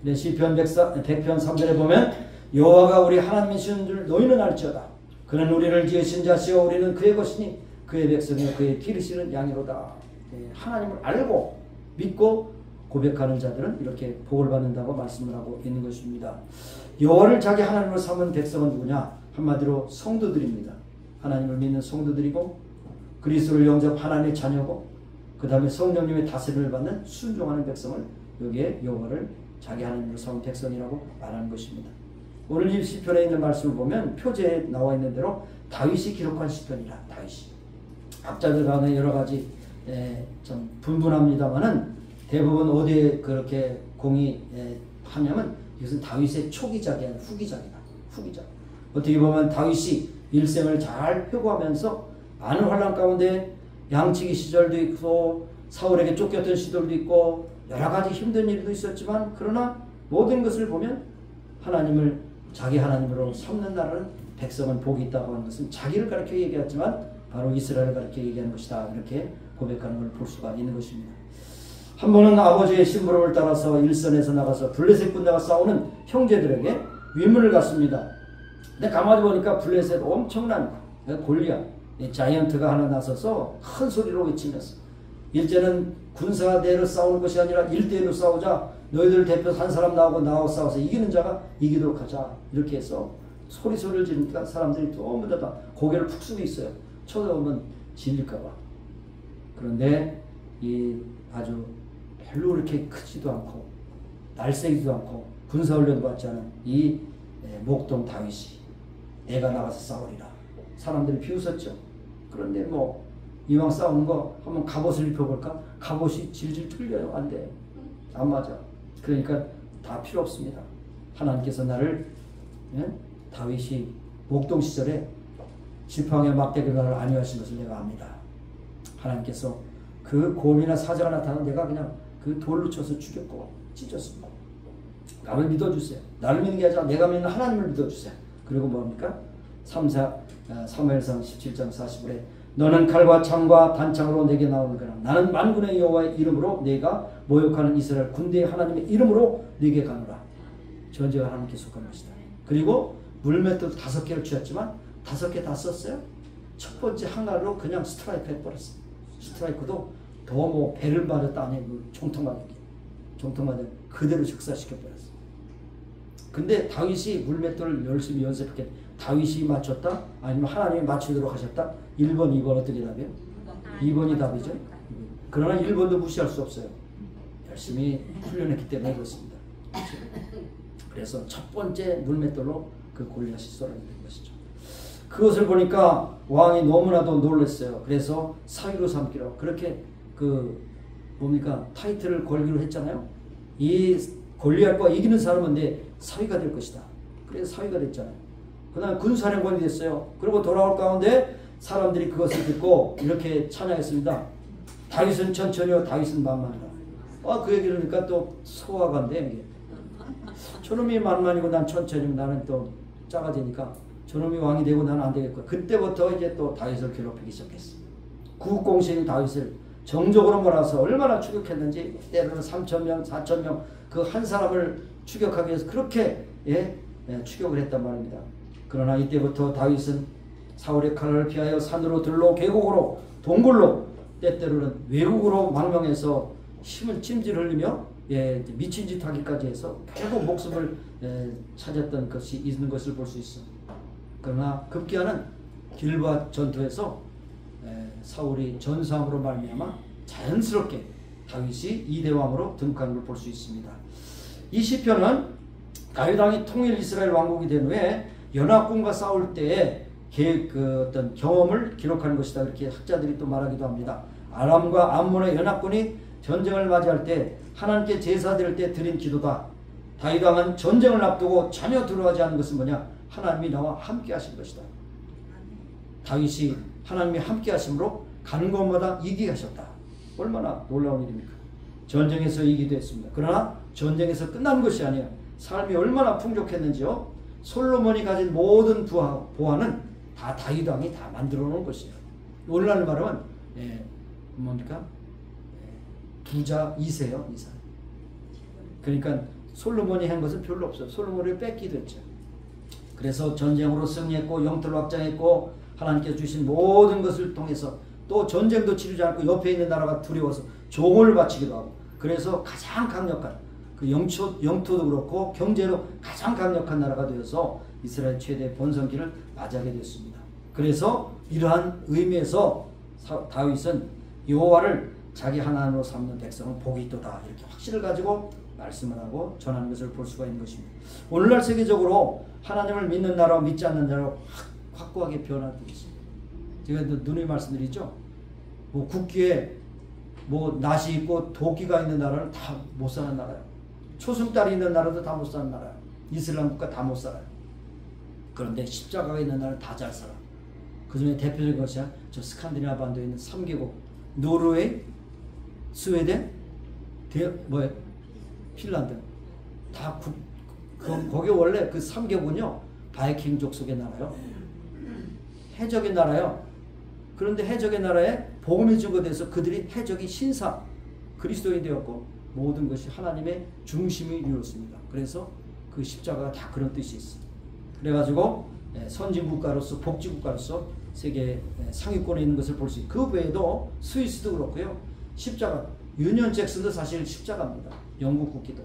네, 시편 100편 3절에 보면 여호와가 우리 하나님이신 줄 너희는 알지어다. 그는 우리를 지으신 자시오 우리는 그의 것이니 그의 백성이요 그의 기르시는 양이로다. 네, 하나님을 알고 믿고 고백하는 자들은 이렇게 복을 받는다고 말씀을 하고 있는 것입니다. 여호와를 자기 하나님으로 삼은 백성은 누구냐? 한마디로 성도들입니다. 하나님을 믿는 성도들이고 그리스도를 영접 하나님의 자녀고, 그 다음에 성령님의 다스림을 받는 순종하는 백성을 여기에 여호와를 자기 하나님으로 삼은 백성이라고 말하는 것입니다. 오늘 이 시편에 있는 말씀을 보면 표제에 나와 있는 대로 다윗이 기록한 시편이라. 다윗이 학자들 간에 여러 가지 좀 분분합니다만은 대부분 어디에 그렇게 공의하냐면 이것은 다윗의 초기작이 아니라 후기작이다. 후기작. 어떻게 보면 다윗이 일생을 잘 회고하면서 많은 환난 가운데 양치기 시절도 있고 사울에게 쫓겼던 시절도 있고 여러 가지 힘든 일도 있었지만, 그러나 모든 것을 보면 하나님을 자기 하나님으로 삼는 나라는 백성은 복이 있다고 하는 것은 자기를 가르쳐 얘기하지만 바로 이스라엘을 가르쳐 얘기하는 것이다. 이렇게 고백하는 걸 볼 수가 있는 것입니다. 한 번은 아버지의 심부름을 따라서 일선에서 나가서 블레셋 군대와 싸우는 형제들에게 위문을 갔습니다. 근데 가만히 보니까 블레셋 엄청난 골리앗 자이언트가 하나 나서서 큰 소리로 외치면서, 일제는 군사대로 싸우는 것이 아니라 1대1로 싸우자. 너희들 대표 한 사람 나와 싸워서 이기는 자가 이기도록 하자. 이렇게 해서 소리를 지르니까 사람들이 너무 다 고개를 푹 숙여 있어요. 쳐다보면 질릴까봐. 그런데 이 아주 별로 그렇게 크지도 않고 날쌔기도 않고 군사훈련도 받지 않은 이 목동 다윗이 내가 나가서 싸우리라. 사람들이 비웃었죠. 그런데 이왕 싸우는 거 한번 갑옷을 입혀볼까? 갑옷이 질질 뚫려요. 안 돼. 안 맞아. 그러니까 다 필요 없습니다. 하나님께서 나를 다윗이 목동 시절에 지팡이와 막대기로 나를 안위하신 것을 내가 압니다. 하나님께서 그 곰이나 사자가 나타나면 내가 그냥 그 돌로 쳐서 죽였고 찢었습니다. 나를 믿어주세요. 나를 믿는 게 아니라 내가 믿는 하나님을 믿어주세요. 그리고 뭡니까? 사무엘상 17장 40절에 너는 칼과 창과 단창으로 내게 나오는거라. 나는 만군의 여호와의 이름으로 내가 모욕하는 이스라엘 군대의 하나님의 이름으로 내게 가노라. 전제가 하나님께 속한 것이다. 그리고 물맷돌 5개를 쥐었지만 5개 다 썼어요. 첫 번째 항아리로 그냥 스트라이크 해버렸어요. 스트라이크도 더 배를 맞았다 아니 총통 맞은 그대로 즉사시켜버렸어요. 근데 다윗이 물맷돌을 열심히 연습했겠. 다윗이 맞췄다? 아니면 하나님이 맞추도록 하셨다? 1번, 2번 어떻게 답이에요? 2번이 답이죠. 그러나 1번도 무시할 수 없어요. 열심히 훈련했기 때문에 그렇습니다. 그래서 첫 번째 물맷돌로 그 골리앗이 쏘아낸 것이죠. 그것을 보니까 왕이 너무나도 놀랐어요. 그래서 사위로 삼기로 그렇게 타이틀을 걸기로 했잖아요. 이 골리앗과 이기는 사람은 내 사위가 될 것이다. 그래서 사위가 됐잖아요. 그 다음에 군사령관이 됐어요. 그리고 돌아올 가운데 사람들이 그것을 듣고 이렇게 찬양했습니다. 다윗은 천천히요 다윗은 만만이라. 그 얘기를 하니까 또 소화가 안 돼. 이게. 저놈이 만만이고 난 천천히고 나는 또 작아지니까 저놈이 왕이 되고 나는 안 되겠고. 그때부터 이제 또 다윗을 괴롭히기 시작했어. 국공신 다윗을 정적으로 몰아서 얼마나 추격했는지 때로는 3,000명, 4,000명 그 한 사람을 추격하기 위해서 그렇게 추격을 했단 말입니다. 그러나 이때부터 다윗은 사울의 칼을 피하여 산으로 들로 계곡으로 동굴로 때때로는 외국으로 망명해서 힘을 찜질 흘리며 미친 짓 하기까지 해서 결국 목숨을 찾았던 것이 있는 것을 볼 수 있어. 그러나 급기야는 길보아 전투에서 사울이 전사함으로 말미암아 자연스럽게 다윗이 이대왕으로 등극한 걸 볼 수 있습니다. 이 시편은 다윗 왕이 통일 이스라엘 왕국이 된 후에 연합군과 싸울 때의 그 어떤 경험을 기록하는 것이다. 이렇게 학자들이 또 말하기도 합니다. 아람과 암몬의 연합군이 전쟁을 맞이할 때 하나님께 제사 드릴 때 드린 기도다. 다윗 왕은 전쟁을 앞두고 전혀 두려워하지 않는 것은 뭐냐? 하나님이 나와 함께 하신 것이다. 다윗이 하나님이 함께 하심으로 가는 곳마다 이기게 하셨다. 얼마나 놀라운 일입니까? 전쟁에서 이기도 했습니다. 그러나 전쟁에서 끝난 것이 아니에요. 삶이 얼마나 풍족했는지요. 솔로몬이 가진 모든 보화는 다 다윗 왕이 다 만들어 놓은 것이에요. 오늘날 말하면 뭡니까? 부자 2세요. 2세. 그러니까 솔로몬이 한 것은 별로 없어요. 솔로몬을 뺏기도 했죠. 그래서 전쟁으로 승리했고 영토를 확장했고 하나님께서 주신 모든 것을 통해서 또 전쟁도 치르지 않고 옆에 있는 나라가 두려워서 종을 바치기도 하고 그래서 가장 강력한 그 영토도 그렇고 경제로 가장 강력한 나라가 되어서 이스라엘 최대 번성기를 맞이하게 됐습니다. 그래서 이러한 의미에서 다윗은 여호와를 자기 하나님으로 삼는 백성은 복이 있도다 이렇게 확신을 가지고 말씀을 하고 전하는 것을 볼 수가 있는 것입니다. 오늘날 세계적으로 하나님을 믿는 나라와 믿지 않는 나라로 확고하게 변화되고 있습니다. 제가 누누이 말씀드리죠. 뭐 국기에 뭐 낫이 있고 도끼가 있는 나라는 다 못 사는 나라예요. 초승달이 있는 나라도 다 못 사는 나라예요. 이슬람 국가 다 못 살아요. 그런데 십자가가 있는 나라는 다 잘 살아. 그 중에 대표적인 것이 저 스칸디나비아 반도에 있는 3개국 노르웨이, 스웨덴, 핀란드 다 거기 원래 그 3개국은요 바이킹족 속의 나라요. 해적의 나라요. 그런데 해적의 나라에 복음이 증거돼서 그들이 해적이 신사 그리스도인이 되었고 모든 것이 하나님의 중심이 이루어졌습니다. 그래서 그 십자가가 다 그런 뜻이 있어요. 그래가지고 선진국가로서 복지국가로서 세계 상위권에 있는 것을 볼 수 있고 그 외에도 스위스도 그렇고요. 십자가 유니언 잭슨도 사실 십자가입니다. 영국 국기도.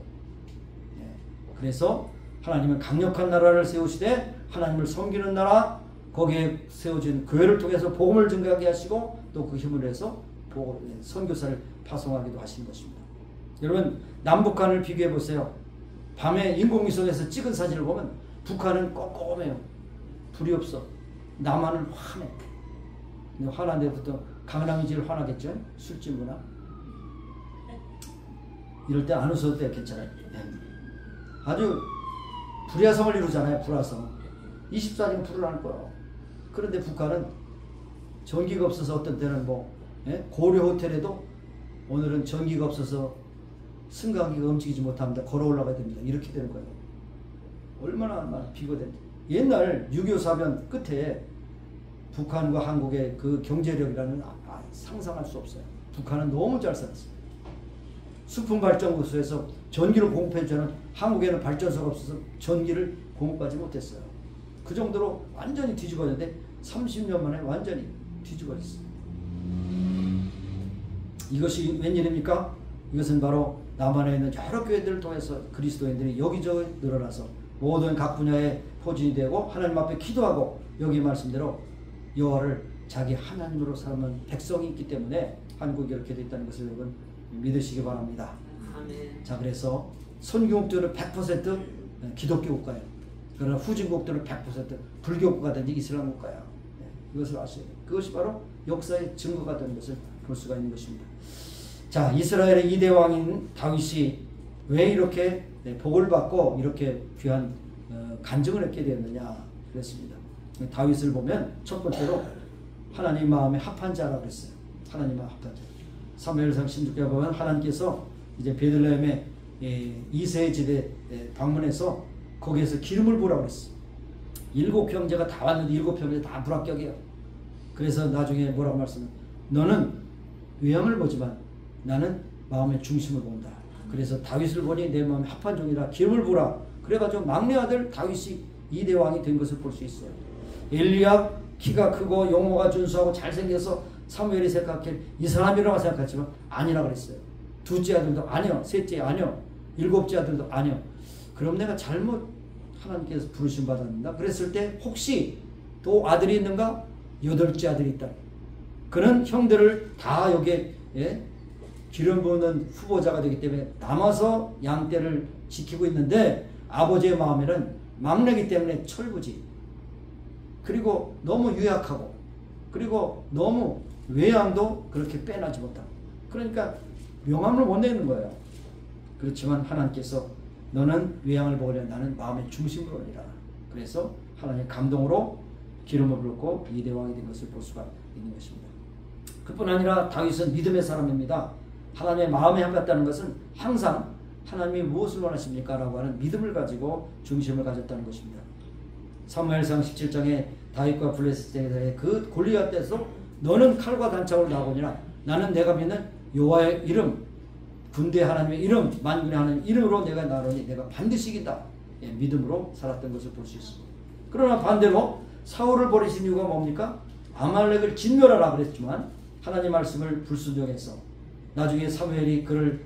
그래서 하나님은 강력한 나라를 세우시되 하나님을 섬기는 나라 거기에 세워진 교회를 통해서 복음을 증거하게 하시고 또 그 힘을 내서 선교사를 파송하기도 하신 것입니다. 여러분 남북한을 비교해 보세요. 밤에 인공위성에서 찍은 사진을 보면 북한은 꼼꼼해요. 불이 없어. 남한은 환해. 화난 데부터 강남이 제일 화나겠죠. 술집 문화. 이럴 때 안 웃어도 돼. 괜찮아요. 아주 불야성을 이루잖아요. 불야성. 24시간 불을 할 거예요. 그런데 북한은 전기가 없어서 어떤 때는 고려 호텔에도 오늘은 전기가 없어서 승강기가 움직이지 못합니다. 걸어 올라가야 됩니다. 이렇게 되는 거예요. 얼마나 비교된. 옛날 6.25 사변 끝에 북한과 한국의 그 경제력이라는 상상할 수 없어요. 북한은 너무 잘 살았어요. 수풍 발전소에서 전기를 공급해주는 한국에는 발전소가 없어서 전기를 공급하지 못했어요. 그 정도로 완전히 뒤집어졌는데 30년 만에 완전히 뒤집어졌어요. 이것이 웬일입니까? 이것은 바로 남한에 있는 여러 교회들을 통해서 그리스도인들이 여기저기 늘어나서 모든 각 분야에 포진이 되고 하나님 앞에 기도하고 여기 말씀대로 여호와를 자기 하나님으로 삼는 백성이 있기 때문에 한국이 이렇게 됐다는 것을 여러분 믿으시기 바랍니다. 아멘. 자, 그래서 선교국들은 100% 기독교 국가예요. 그러나 후진국들은 100% 불교 국가든지 이슬람 국가예요. 이것을 아셔야 돼요. 그것이 바로 역사의 증거가 되는 것을 볼 수가 있는 것입니다. 자, 이스라엘의 2대 왕인 다윗이 왜 이렇게 복을 받고 이렇게 귀한 간증을 했게 되었느냐 그랬습니다. 다윗을 보면 첫 번째로 하나님 마음에 합한 자라고 그랬어요. 하나님 마음에 합한 자. 사무엘상 16장에 보면 하나님께서 이제 베들레헴의 이세 집에 방문해서 거기에서 기름을 부으라고 그랬어. 7 형제가 다 왔는데 7 형제 다 불합격이에요. 그래서 나중에 뭐라고 말씀해? 너는 외양을 보지만 나는 마음의 중심을 본다. 그래서 다윗을 보니 내 마음에 합한 종이라 기름을 부으라. 그래가지고 막내 아들 다윗이 2대 왕이 된 것을 볼 수 있어요. 엘리압 키가 크고 용모가 준수하고 잘생겨서 사무엘이 생각해 이 사람이라고 생각했지만 아니라 그랬어요. 둘째 아들도 아니요, 셋째 아니요, 7째 아들도 아니요. 그럼 내가 잘못 하나님께서 부르심 받았는가? 그랬을 때 혹시 또 아들이 있는가? 8째 아들이 있다. 그는 형들을 다 여기에 기름 부는 후보자가 되기 때문에 남아서 양떼를 지키고 있는데 아버지의 마음에는 막내기 때문에 철부지. 그리고 너무 유약하고 그리고 너무 외양도 그렇게 빼나지 못하고 그러니까 명함을 못 내는 거예요. 그렇지만 하나님께서 너는 외양을 보려 나는 마음의 중심으로 오리라. 그래서 하나님의 감동으로 기름을 붓고 2대 왕이 된 것을 볼 수가 있는 것입니다. 그뿐 아니라 다윗은 믿음의 사람입니다. 하나님의 마음에 합했다는 것은 항상 하나님이 무엇을 원하십니까? 라고 하는 믿음을 가지고 중심을 가졌다는 것입니다. 사무엘상 17장에 다윗과 블레셋의 그 골리앗에서 너는 칼과 단창으로 나오니라. 나는 내가 믿는 여호와의 이름, 군대 하나님의 이름, 만군의 하나님 이름으로 내가 나르니 내가 반드시 이긴다. 믿음으로 살았던 것을 볼 수 있습니다. 그러나 반대로 사울을 버리신 이유가 뭡니까? 아말렉을 진멸하라 그랬지만 하나님 말씀을 불순종해서 나중에 사무엘이 그를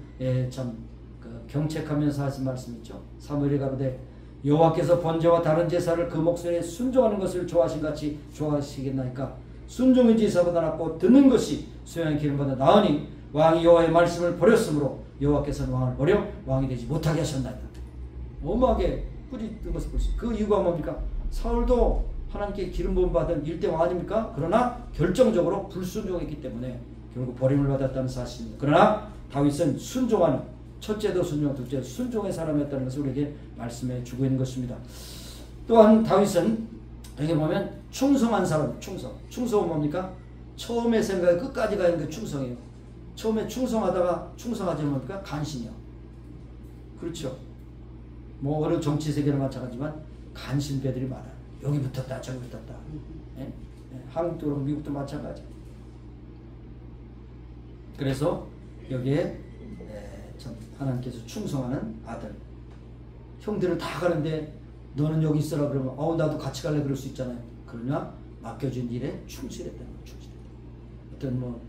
경책하면서 하신 말씀 있죠. 사무엘이 가로되 여호와께서 번제와 다른 제사를 그 목소리에 순종하는 것을 좋아하신 같이 좋아하시겠나이까? 순종의 제사보다 낫고 듣는 것이 수양의 기름보다 나으니 왕이 여호와의 말씀을 버렸으므로 여호와께서는 왕을 버려 왕이 되지 못하게 하셨나이다. 어마하게 꾸짖는 것을 볼 수 있어요. 그 이유가 뭡니까? 사울도 하나님께 기름 부음 받은 1대 왕 아닙니까? 그러나 결정적으로 불순종했기 때문에 결국 버림을 받았다는 사실입니다. 그러나 다윗은 순종하는 첫째도 순종, 둘째도 순종의 사람이었다는 것을 우리에게 말씀해 주고 있는 것입니다. 또한 다윗은 여기 보면 충성한 사람, 충성은 뭡니까? 처음에 생각에 끝까지 가는 게 충성이에요. 처음에 충성하다가 충성하지 뭡니까? 간신이요. 그렇죠. 뭐 어느 정치 세계는 마찬가지지만 간신배들이 많아요. 여기 붙었다 저기 붙었다. 한국도 미국도 마찬가지. 그래서 여기에 하나님께서 충성하는 아들. 형들은 다 가는데 너는 여기 있어라 그러면 나도 같이 갈래 그럴 수 있잖아요. 그러나 맡겨준 일에 충실했다는 거예요. 어떤 뭐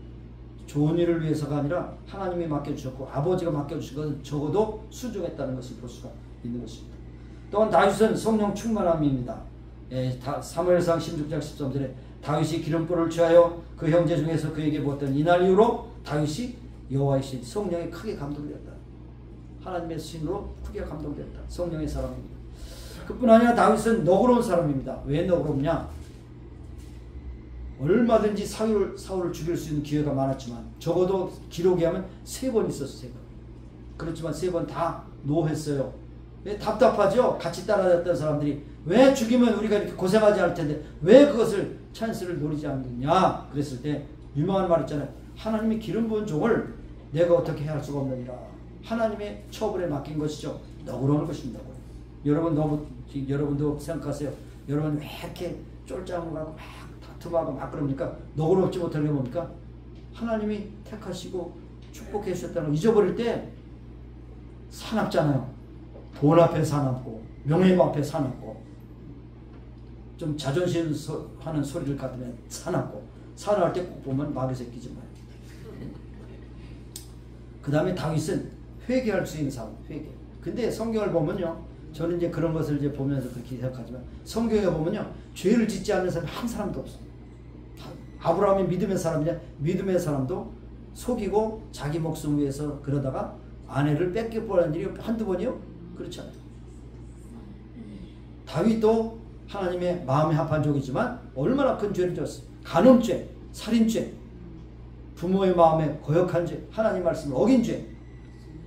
좋은 일을 위해서가 아니라 하나님이 맡겨주셨고 아버지가 맡겨주신 것은 적어도 순종했다는 것을 볼 수가 있는 것입니다. 또한 다윗은 성령 충만함입니다. 사무엘상 16장 13절에 다윗이 기름불을 취하여 그 형제 중에서 그에게 부었던 이날 이후로 다윗이 여호와의 신 성령에 크게 감동되었다. 하나님의 신으로 크게 감동되었다. 성령의 사람입니다. 그뿐 아니라 다윗은 너그러운 사람입니다. 왜 너그럽냐? 얼마든지 사울을 죽일 수 있는 기회가 많았지만 적어도 기록에 하면 3번 있었어요. 3번. 그렇지만 3번 다 노했어요. 왜? 답답하죠? 같이 따라다녔던 사람들이 왜 죽이면 우리가 이렇게 고생하지 않을 텐데 왜 그것을 찬스를 노리지 않느냐? 그랬을 때 유명한 말 있잖아요. 하나님이 기름 부은 종을 내가 어떻게 할 수가 없느니라. 하나님의 처벌에 맡긴 것이죠. 너그러운 것입니다. 여러분도 생각하세요. 여러분 왜 이렇게 쫄짱하고 막 다툼하고 막 그럽니까? 너그럽지 못하는 게 뭡니까? 하나님이 택하시고 축복해 주셨다는 걸 잊어버릴 때 사납잖아요. 돈 앞에 사납고 명예 앞에 사납고 좀 자존심 하는 소리를 갖으면 사납고 사납할 때 꼭 보면 마귀 새끼지 마요. 그 다음에 다윗은 회개할 수 있는 사람, 회개. 근데 성경을 보면요, 저는 이제 그런 것을 이제 보면서 그렇게 생각하지만 성경에 보면요, 죄를 짓지 않는 사람이 한 사람도 없어요. 아브라함이 믿음의 사람이냐? 믿음의 사람도 속이고 자기 목숨 위해서 그러다가 아내를 뺏겨버리는 일이 한두 번이요? 그렇지 않아요. 다윗도 하나님의 마음에 합한 종이지만 얼마나 큰 죄를 졌어요. 간음죄, 살인죄, 부모의 마음에 거역한 죄, 하나님 말씀을 어긴 죄,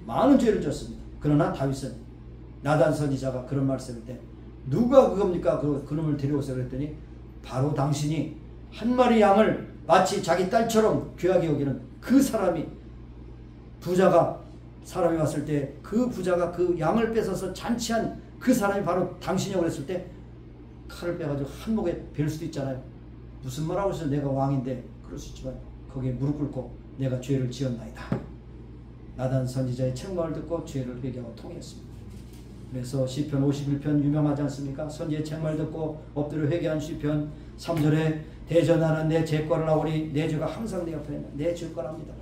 많은 죄를 졌습니다. 그러나 다윗은 나단 선지자가 그런 말씀을 때 누가 그겁니까? 그놈을 데려오세요 그랬더니 바로 당신이 한 마리 양을 마치 자기 딸처럼 귀하게 여기는 그 사람이 부자가 사람이 왔을 때 그 부자가 그 양을 뺏어서 잔치한 그 사람이 바로 당신이라고 그랬을 때 칼을 빼가지고 한목에 벨 수도 있잖아요. 무슨 말하고 있어? 내가 왕인데. 그럴 수 있지만 거기에 무릎 꿇고 내가 죄를 지었나이다. 나단 선지자의 책망을 듣고 죄를 회개하고 통했습니다. 그래서 시편 51편 유명하지 않습니까? 선지의 책망을 듣고 엎드려 회개한 시편 3절에 대전하는 내 죄과를 하오니 내 죄가 항상 내 옆에 있는 내 죄과랍니다.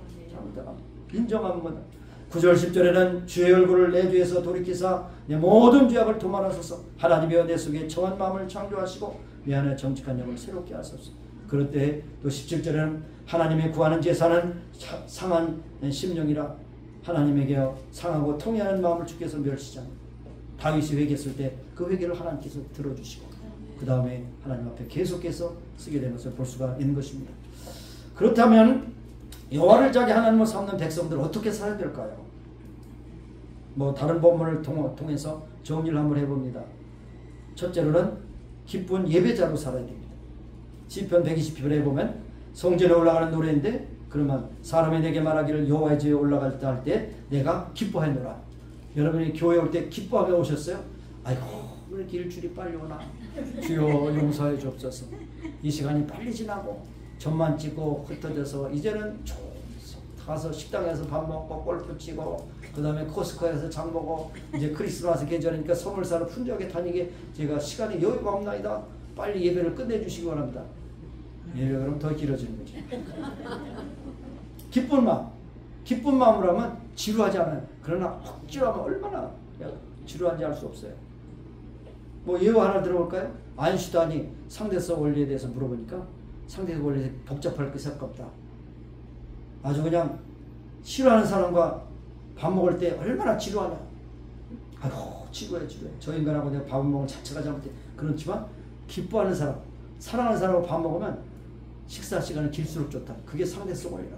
인정합니다. 9절 10절에는 주의 얼굴을 내 죄에서 돌이키사 내 모든 죄악을 도말하소서. 하나님이여 내 속에 정한 마음을 창조하시고 내 안에 정직한 영을 새롭게 하소서. 그럴 때 또 17절에는 하나님의 구하는 제사는 상한 심령이라 하나님에게 상하고 통회하는 마음을 주께서 멸시지 않고 다윗이 회개했을 때 그 회개를 하나님께서 들어주시고 그 다음에 하나님 앞에 계속해서 쓰게 되는 것을 볼 수가 있는 것입니다. 그렇다면 여호와를 자기 하나님을 삼는 백성들 어떻게 살아야 될까요? 뭐 다른 본문을 통해서 정리를 한번 해봅니다. 첫째로는 기쁜 예배자로 살아야 됩니다. 시편 120편에 보면 성전에 올라가는 노래인데 그러면 사람이 내게 말하기를 여호와의 집에 올라갈 때 할 때 내가 기뻐하노라. 여러분이 교회 올 때 기뻐하며 오셨어요? 아이고 왜 이렇게 일주일이 빨리 오나. 주여 용서해 주옵소서. 이 시간이 빨리 지나고 점만 찍고 흩어져서 이제는 가서 식당에서 밥 먹고 골프 치고 그 다음에 코스코에서 장 보고 이제 크리스마스 계절이니까 선물 사러 풍족하게 다니게 제가 시간이 여유가 없나이다. 빨리 예배를 끝내주시기 바랍니다. 예배가 그럼 더 길어지는 거죠. 기쁜 마음으로 하면 지루하지 않아요. 그러나 억지로 하면 얼마나 지루한지 알 수 없어요. 뭐 예화 하나 들어볼까요? 아인슈타인이 상대성 원리에 대해서 물어보니까 상대성 원리에 복잡할 그 생각 없다. 아주 그냥 싫어하는 사람과 밥 먹을 때 얼마나 지루하냐. 아이고 지루해. 저 인간하고 내가 밥을 먹을 자체가 잘못돼. 그렇지만 기뻐하는 사람, 사랑하는 사람하고 밥 먹으면 식사 시간이 길수록 좋다. 그게 상대성 원리라.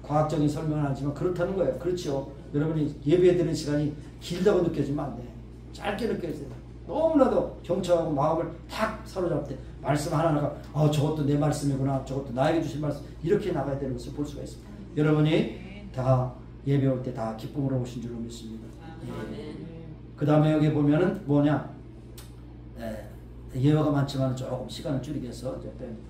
과학적인 설명은 하지만 그렇다는 거예요. 그렇죠. 여러분이 예배드리는 시간이 길다고 느껴지면 안 돼. 짧게 느껴져야 돼. 너무나도 경청하고 마음을 탁 사로잡을 때 말씀 하나하나가 저것도 내 말씀이구나. 저것도 나에게 주신 말씀. 이렇게 나가야 되는 것을 볼 수가 있습니다. 여러분이 다 예배 올 때 다 기쁨으로 오신 줄로 믿습니다. 그 다음에 여기 보면은 뭐냐. 예화가 많지만 조금 시간을 줄이기 위해서 이제 뺍니다.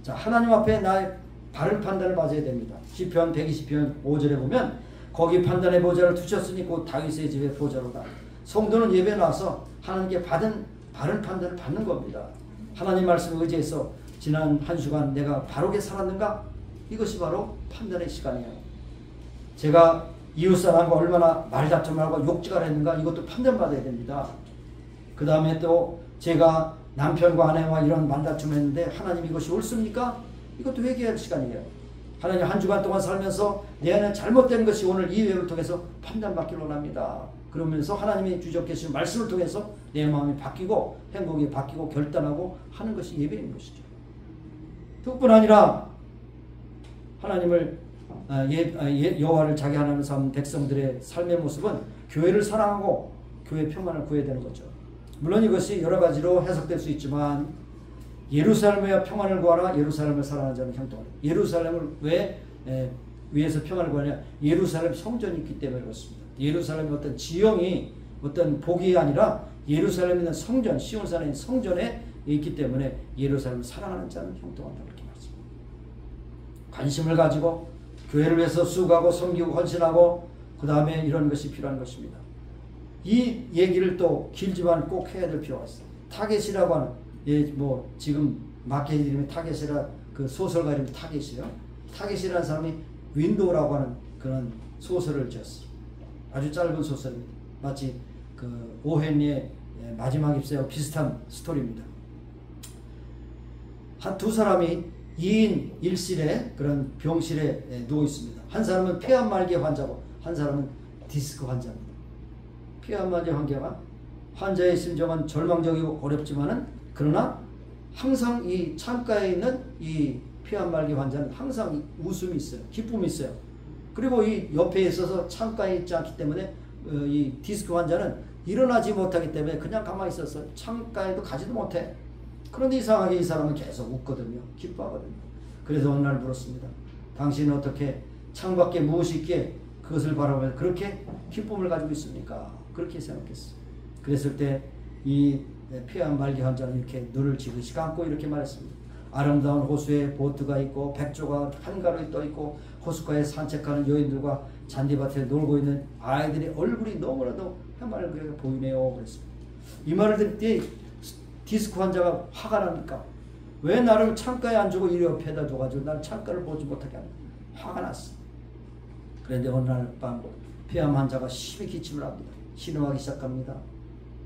자, 하나님 앞에 나의 바른 판단을 맞아야 됩니다. 시편 120편 5절에 보면 거기 판단의 보좌를 두셨으니 곧 다윗의 집의 보좌로다. 성도는 예배에 나와서 하나님께 받은 바른 판단을 받는 겁니다. 하나님 말씀을 의지해서 지난 한 주간 내가 바르게 살았는가? 이것이 바로 판단의 시간이에요. 제가 이웃사람과 얼마나 말다툼을 하고 욕지가 했는가? 이것도 판단받아야 됩니다. 그 다음에 또 제가 남편과 아내와 이런 말다툼을 했는데 하나님 이것이 옳습니까? 이것도 회개할 시간이에요. 하나님 한 주간 동안 살면서 내 안에 잘못된 것이 오늘 이 예배를 통해서 판단받기를 원합니다. 그러면서 하나님이 주셨게 하신 말씀을 통해서 내 마음이 바뀌고 행복이 바뀌고 결단하고 하는 것이 예배인 것이죠. 그뿐 아니라 하나님을 여호와를 자기 하나님으로 삼은 백성들의 삶의 모습은 교회를 사랑하고 교회 평안을 구해야 되는 거죠. 물론 이것이 여러 가지로 해석될 수 있지만 예루살렘의 평안을 구하라. 예루살렘을 사랑하는 자는 형통하라. 예루살렘을 왜 위에서 평안을 구하냐. 예루살렘 성전이 있기 때문에 그렇습니다. 예루살렘의 어떤 지형이 어떤 복이 아니라 예루살렘에 있는 성전, 시온산에 있는 성전에 있기 때문에 예루살렘을 사랑하는 자는 형통한다. 그렇게 말씀합니다. 관심을 가지고 교회를 위해서 수고하고 섬기고 헌신하고 그 다음에 이런 것이 필요한 것입니다. 이 얘기를 또 길지만 꼭 해야 될 필요가 있어요. 타겟이라고 하는 뭐 지금 마켓 이름이 타겟이라 그 소설가 이름이 타겟이에요. 타겟이라는 사람이 윈도우라고 하는 그런 소설을 지었어요. 아주 짧은 소설입니다. 마치 그 오헨리의 마지막 입세와 비슷한 스토리입니다. 한 두 사람이 2인 1실에 그런 병실에 누워 있습니다. 한 사람은 폐암말기 환자고 한 사람은 디스크 환자입니다. 폐암말기 환자의 심정은 절망적이고 어렵지만은 그러나 항상 이 창가에 있는 이 폐암말기 환자는 항상 웃음이 있어요. 기쁨이 있어요. 그리고 이 옆에 있어서 창가에 있지 않기 때문에 이 디스크 환자는 일어나지 못하기 때문에 그냥 가만히 있어서 창가에도 가지도 못해. 그런데 이상하게 이 사람은 계속 웃거든요. 기뻐하거든요. 그래서 어느 날 물었습니다. 당신은 어떻게 창밖에 무엇이 있기에 그것을 바라보며 그렇게 기쁨을 가지고 있습니까? 그렇게 생각했어. 그랬을 때 이 폐암 말기 환자는 이렇게 눈을 지그시 감고 이렇게 말했습니다. 아름다운 호수에 보트가 있고 백조가 한가로이 떠 있고 호숫가에 산책하는 여인들과 잔디밭에 놀고 있는 아이들의 얼굴이 너무나도 해맑게 보이네요. 그랬습니다. 이 말을 들을 때 디스크 환자가 화가 나니까 왜 나를 창가에 안 주고 이리 옆에다 둬가지고 나를 창가를 보지 못하게 하는 화가 났어. 그런데 어느 날 밤 폐암 환자가 심히 기침을 합니다. 신음하기 시작합니다.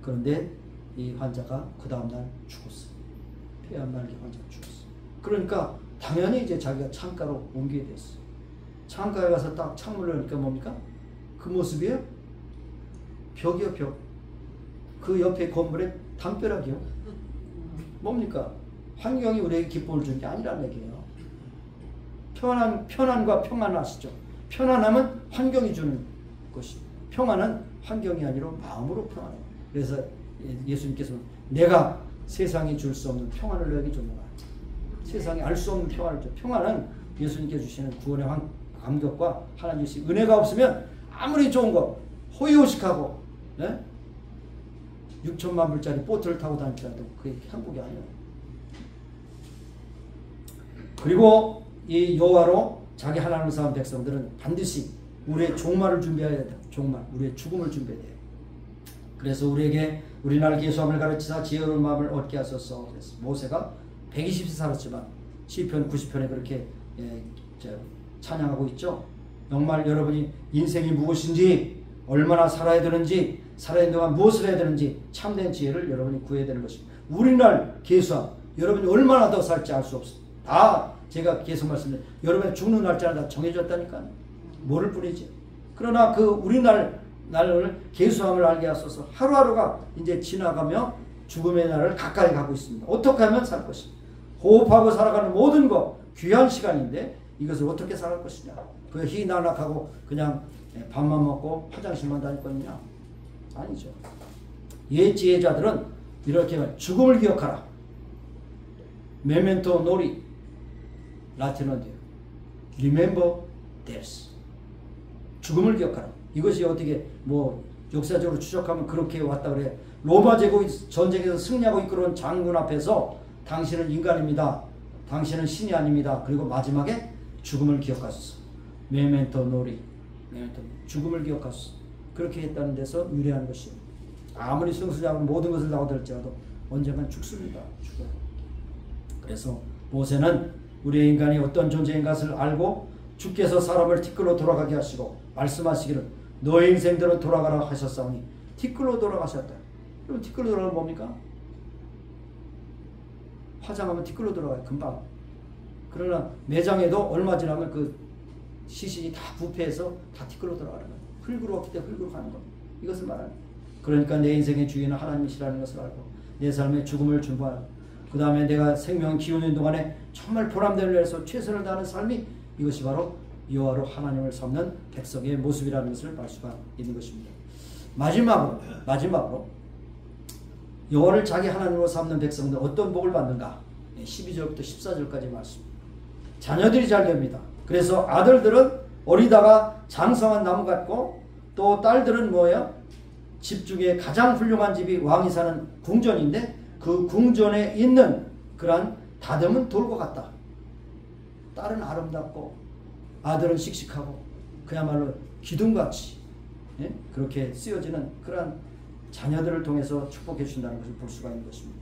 그런데 이 환자가 그 다음날 죽었어. 폐암 말기 환자가 죽었어. 그러니까 당연히 이제 자기가 창가로 옮기게 됐어. 창가에 가서 딱 창문을 여니까 뭡니까? 그 모습이에요? 벽이요, 벽. 그 옆에 건물에 담벼락이요. 뭡니까? 환경이 우리에게 기쁨을 주는 게 아니라는 얘기예요. 편안과 평안 아시죠? 편안함은 환경이 주는 것이, 평안은 환경이 아니라 마음으로 평안해요. 그래서 예수님께서는 내가 세상이 줄 수 없는 평안을 너에게 줬노라. 세상이 알 수 없는 평안을 줘. 평안은 예수님께 주시는 구원의 감격과 하나님 주신 은혜가 없으면 아무리 좋은 거 호의호식하고 6천만 불짜리 보트를 타고 다닐지라도 그게 행복이 아니에요. 그리고 이 여호와로 자기 하나님을 사는 백성들은 반드시 우리의 종말을 준비해야 된다. 종말, 우리의 죽음을 준비해야 돼요. 그래서 우리에게 우리나라 계수함을 가르치사 지혜로운 마음을 얻게 하소서. 그래서 모세가 120세 살았지만 시편 90편에 그렇게 찬양하고 있죠. 정말 여러분이 인생이 무엇인지, 얼마나 살아야 되는지, 살아야 되는 동안 무엇을 해야 되는지 참된 지혜를 여러분이 구해야 되는 것입니다. 우리날 계수함, 여러분이 얼마나 더 살지 알 수 없습니다. 다 제가 계속 말씀드린 여러분의 죽는 날짜는 다 정해졌다니까요. 모를 뿐이지. 그러나 그 우리날 날을 계수함을 알게 하소서. 하루하루가 이제 지나가며 죽음의 날을 가까이 가고 있습니다. 어떻게 하면 살 것인가? 호흡하고 살아가는 모든 것 귀한 시간인데 이것을 어떻게 살아갈 것이냐? 그 희낙낙하고 그냥 밥만 먹고 화장실만 다닐 거냐? 아니죠. 옛 지혜자들은 이렇게 말, 죽음을 기억하라. 메멘토 노리. 라틴어인데요. Remember death. 죽음을 기억하라. 이것이 어떻게 뭐 역사적으로 추적하면 그렇게 왔다 그래. 로마 제국 전쟁에서 승리하고 이끌어온 장군 앞에서 당신은 인간입니다. 당신은 신이 아닙니다. 그리고 마지막에 죽음을 기억하소서. 메멘토 노리. 죽음을 기억하소서. 그렇게 했다는 데서 유래한 것입니다. 아무리 승수자고 모든 것을 다 얻을지라도 언젠간 죽습니다. 죽어요. 그래서 모세는 우리의 인간이 어떤 존재인 것을 알고 주께서 사람을 티끌로 돌아가게 하시고 말씀하시기를 너의 인생들은 돌아가라 하셨사오니 티끌로 돌아가셨다. 그럼 티끌로 돌아가면 뭡니까? 화장하면 티끌로 돌아가요. 금방. 그러나 매장에도 얼마 지나면 그 시신이 다 부패해서 다 티끌로 돌아가는 거예요. 흙으로 왔기 때문에 흙으로 가는 겁니다. 이것을 말하는 거예요. 그러니까 내 인생의 주인은 하나님이시라는 것을 알고 내 삶의 죽음을 준비하고 그 다음에 내가 생명 기우는 동안에 정말 보람됨을 위해서 최선을 다하는 삶이 이것이 바로 여호와로 하나님을 섬는 백성의 모습이라는 것을 알 수가 있는 것입니다. 마지막으로 여호와를 자기 하나님으로 삼는 백성들 어떤 복을 받는가? 12절부터 14절까지 말씀. 자녀들이 잘 됩니다. 그래서 아들들은 어리다가 장성한 나무 같고 또 딸들은 뭐예요? 집 중에 가장 훌륭한 집이 왕이 사는 궁전인데 그 궁전에 있는 그러한 다듬은 돌과 같다. 딸은 아름답고 아들은 씩씩하고 그야말로 기둥같이 그렇게 쓰여지는 그러한 자녀들을 통해서 축복해 주신다는 것을 볼 수가 있는 것입니다.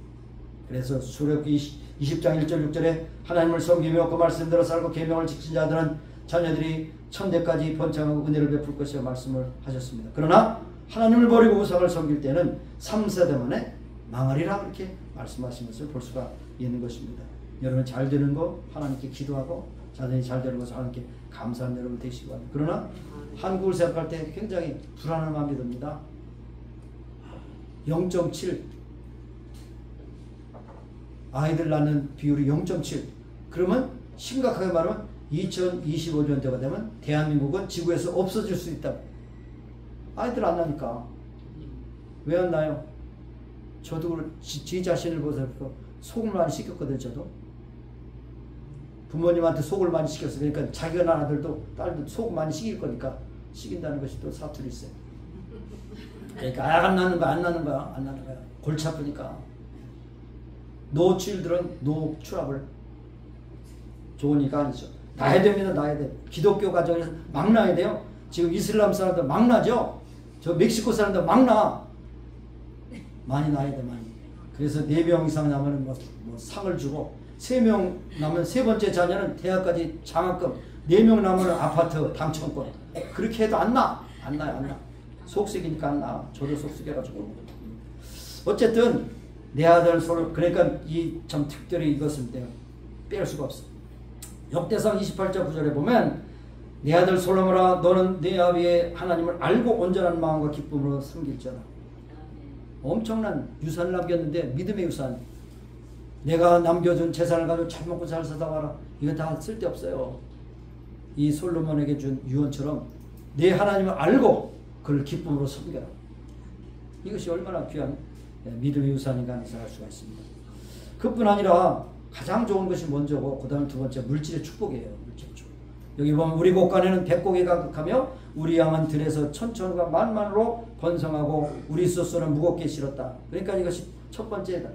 그래서 출애굽기 20장 1절 6절에 하나님을 섬기며 그 말씀대로 살고 계명을 지킨 자들은 자녀들이 천대까지 번창하고 은혜를 베풀 것이라 말씀을 하셨습니다. 그러나 하나님을 버리고 우상을 섬길 때는 3세대 만에 망하리라 그렇게 말씀하신 것을 볼 수가 있는 것입니다. 여러분 잘 되는 거 하나님께 기도하고 자녀이 잘 되는 것을 하나님께 감사하는 여러분 되시기 바랍니다. 그러나 한국을 생각할 때 굉장히 불안한 마음이 듭니다. 0.7 아이들 낳는 비율이 0.7 그러면 심각하게 말하면 2025년대가 되면 대한민국은 지구에서 없어질 수 있다. 아이들 안 나니까. 왜 안 나요? 저도 제 자신을 보면서 속을 많이 시켰거든요. 저도 부모님한테 속을 많이 시켰어. 그러니까 자기가 낳은 아들도 딸도 속 많이 시킬 거니까 시킨다는 것이 또 사투리 있어요. 그러니까 안 낳는 거야, 안 낳는 거야, 안 낳는 거야. 골치 아프니까. 노 children, no trouble. 좋으니까 아니죠. 낳아야 됩니다, 낳아야 돼. 기독교 가정에서 막 낳아야 돼요. 지금 이슬람 사람들 막 낳죠. 저 멕시코 사람들 막 낳아. 많이 낳아야 돼, 많이. 그래서 4명 이상 낳으면 뭐 상을 주고, 3명 낳으면 세 번째 자녀는 대학까지 장학금, 4명 낳으면 아파트 당첨권. 그렇게 해도 안 나. 안 나요, 안 나. 속색이니까 안 나. 저도 속색해가지고. 어쨌든, 내 아들 솔, 그러니까 이 참 특별히 이것을 내가 뺄 수가 없어. 역대상 28장 9절에 보면, 내 아들 솔로몬아, 너는 내 아비의 하나님을 알고 온전한 마음과 기쁨으로 섬길지어다. 엄청난 유산을 남겼는데, 믿음의 유산. 내가 남겨준 재산을 가지고 잘 먹고 잘 사다 와라. 이건 다 쓸데없어요. 이 솔로몬에게 준 유언처럼 내 하나님을 알고 그를 기쁨으로 섬겨라. 이것이 얼마나 귀한 믿음의 유산인가 하는 생각할 수가 있습니다. 그뿐 아니라 가장 좋은 것이 먼저고 그 다음 두 번째 물질의 축복이에요. 물질의 축복. 여기 보면 우리 곳간에는 백곡이 가득하며 우리 양은 들에서 천천과 만만으로 번성하고 우리 숫소는 무겁게 실었다. 그러니까 이것이 첫 번째다.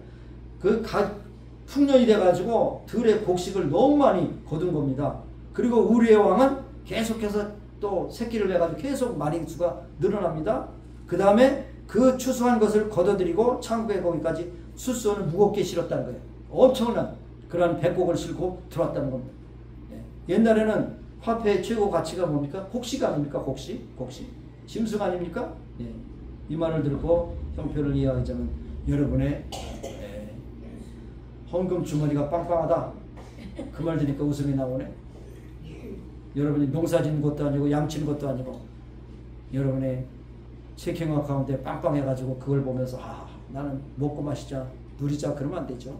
풍년이 돼가지고 들의 곡식을 너무 많이 거둔 겁니다. 그리고 우리의 왕은 계속해서 또 새끼를 내가지고 계속 마리수가 늘어납니다. 그 다음에 그 추수한 것을 걷어들이고 창고에 거기까지 숫소는 무겁게 실었다는 거예요. 엄청난 그런 백곡을 싣고 들어왔다는 겁니다. 옛날에는 화폐의 최고 가치가 뭡니까? 곡식 아닙니까? 곡식? 짐승 아닙니까? 이 말을 듣고 형편을 이해하자면 여러분의 헌금 주머니가 빵빵하다. 그 말 들으니까 웃음이 나오네. 여러분이 농사 짓는 것도 아니고 양치는 것도 아니고 여러분의 체킹 어카운트에 빵빵해가지고 그걸 보면서 나는 먹고 마시자 누리자 그러면 안 되죠.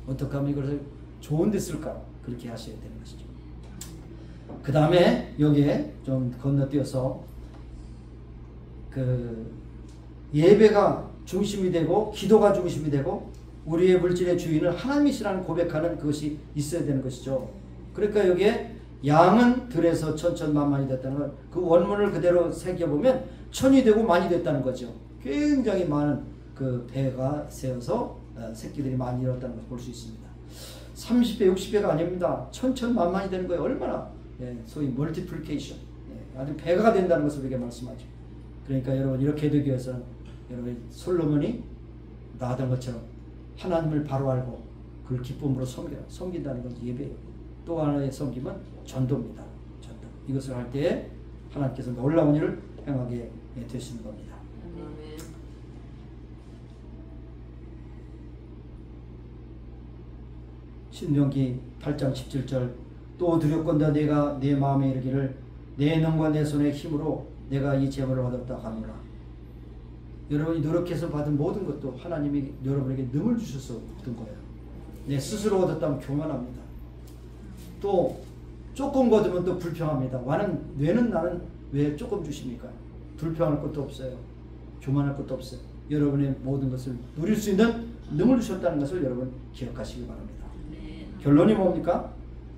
어떻게 하면 이것을 좋은 데 쓸까 그렇게 하셔야 되는 것이죠. 그 다음에 여기에 좀 건너뛰어서 그 예배가 중심이 되고 기도가 중심이 되고 우리의 물질의 주인은 하나님이시라는 고백하는 그것이 있어야 되는 것이죠. 그러니까 여기에 양은 들에서 천천만만이 됐다는 건 그 원문을 그대로 새겨보면 천이 되고 만이 됐다는 거죠. 굉장히 많은 그 배가 세어서 새끼들이 많이 일었다는 것을 볼 수 있습니다. 30배 60배가 아닙니다. 천천만만이 되는 거예요. 얼마나 소위 멀티플리케이션 아주 배가 된다는 것을 우리에게 말씀하죠. 그러니까 여러분 이렇게 되기 위해서는 여러분 솔로몬이 나왔던 것처럼 하나님을 바로 알고 그를 기쁨으로 섬긴다는 건 예배예요. 또 하나의 섬김은 전도입니다. 전도. 이것을 할 때에 하나님께서 놀라운 일을 행하게 되시는 겁니다. 신명기 8장 17절 또 두렵건대 내가 내 마음에 이르기를 내 능과 내 손의 힘으로 내가 이 재물을 얻었다 하노라. 여러분이 노력해서 받은 모든 것도 하나님이 여러분에게 능을 주셔서 얻은 거예요. 내 스스로 얻었다면 교만합니다. 또 조금 거두면 또 불평합니다. 왜는 나는 왜 조금 주십니까? 불평할 것도 없어요. 교만할 것도 없어요. 여러분의 모든 것을 누릴 수 있는 능을 주셨다는 것을 여러분 기억하시기 바랍니다. 결론이 뭡니까?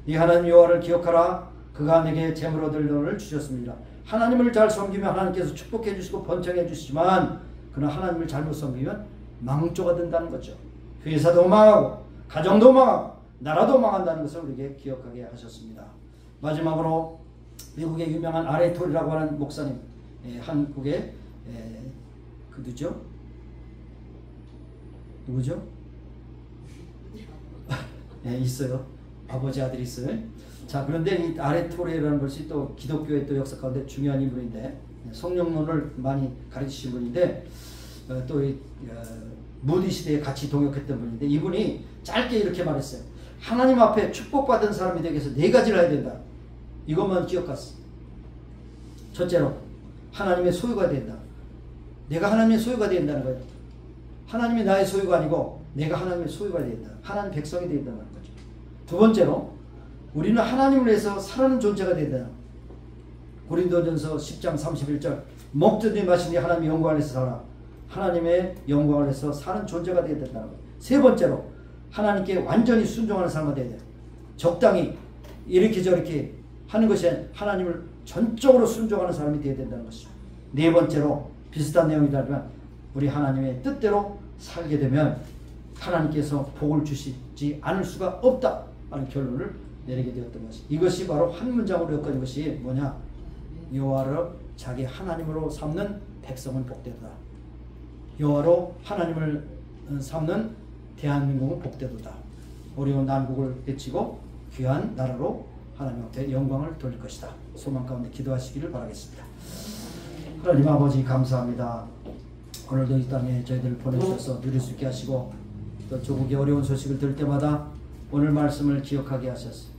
이 하나님 여호와를 기억하라. 그가 내게 재물 얻을 돈을 주셨습니다. 하나님을 잘 섬기면 하나님께서 축복해 주시고 번창해 주시지만 그러나 하나님을 잘못 섬기면 망조가 된다는 거죠. 회사도 망하고 가정도 망하고 나라도 망한다는 것을 우리에게 기억하게 하셨습니다. 마지막으로 미국의 유명한 아레톨이라고 하는 목사님, 한국의 누구죠? 있어요. 아버지 아들이 있어요. 자, 그런데 이 아레톨이라는 것이 또 기독교의 또 역사 가운데 중요한 인물인데 성령론을 많이 가르치신 분인데 또 무디 시대에 같이 동역했던 분인데 이분이 짧게 이렇게 말했어요. 하나님 앞에 축복받은 사람이 되기 위해서 4가지를 해야 된다. 이것만 기억하세요. 첫째로 하나님의 소유가 된다. 내가 하나님의 소유가 된다는 거예요. 하나님이 나의 소유가 아니고 내가 하나님의 소유가 된다. 하나님 백성이 된다는 거죠. 두 번째로 우리는 하나님을 위해서 살아가는 존재가 된다. 고린도전서 10장 31절 먹든지 마시니 하나님의 영광을 위해서 살아. 하나님의 영광을 위해서 사는 존재가 되어야 된다는 거예요. 세 번째로 하나님께 완전히 순종하는 삶이 되어야 돼요. 적당히 이렇게 저렇게 하는 것이 하나님을 전적으로 순종하는 사람이 되어야 된다는 것이죠. 네 번째로 비슷한 내용이라면 우리 하나님의 뜻대로 살게 되면 하나님께서 복을 주시지 않을 수가 없다 하는 결론을 내리게 되었던 것이, 이것이 바로 한 문장으로 엮어진 것이 뭐냐, 여호와를 자기 하나님으로 삼는 백성은 복되도다. 여호와로 하나님을 삼는 대한민국은 복되도다. 어려운 난국을 헤치고 귀한 나라로 하나님 앞에 영광을 돌릴 것이다. 소망 가운데 기도하시기를 바라겠습니다. 하나님 아버지 감사합니다. 오늘도 이 땅에 저희들을 보내주셔서 누릴 수 있게 하시고, 또 조국의 어려운 소식을 들을 때마다 오늘 말씀을 기억하게 하셨습니다.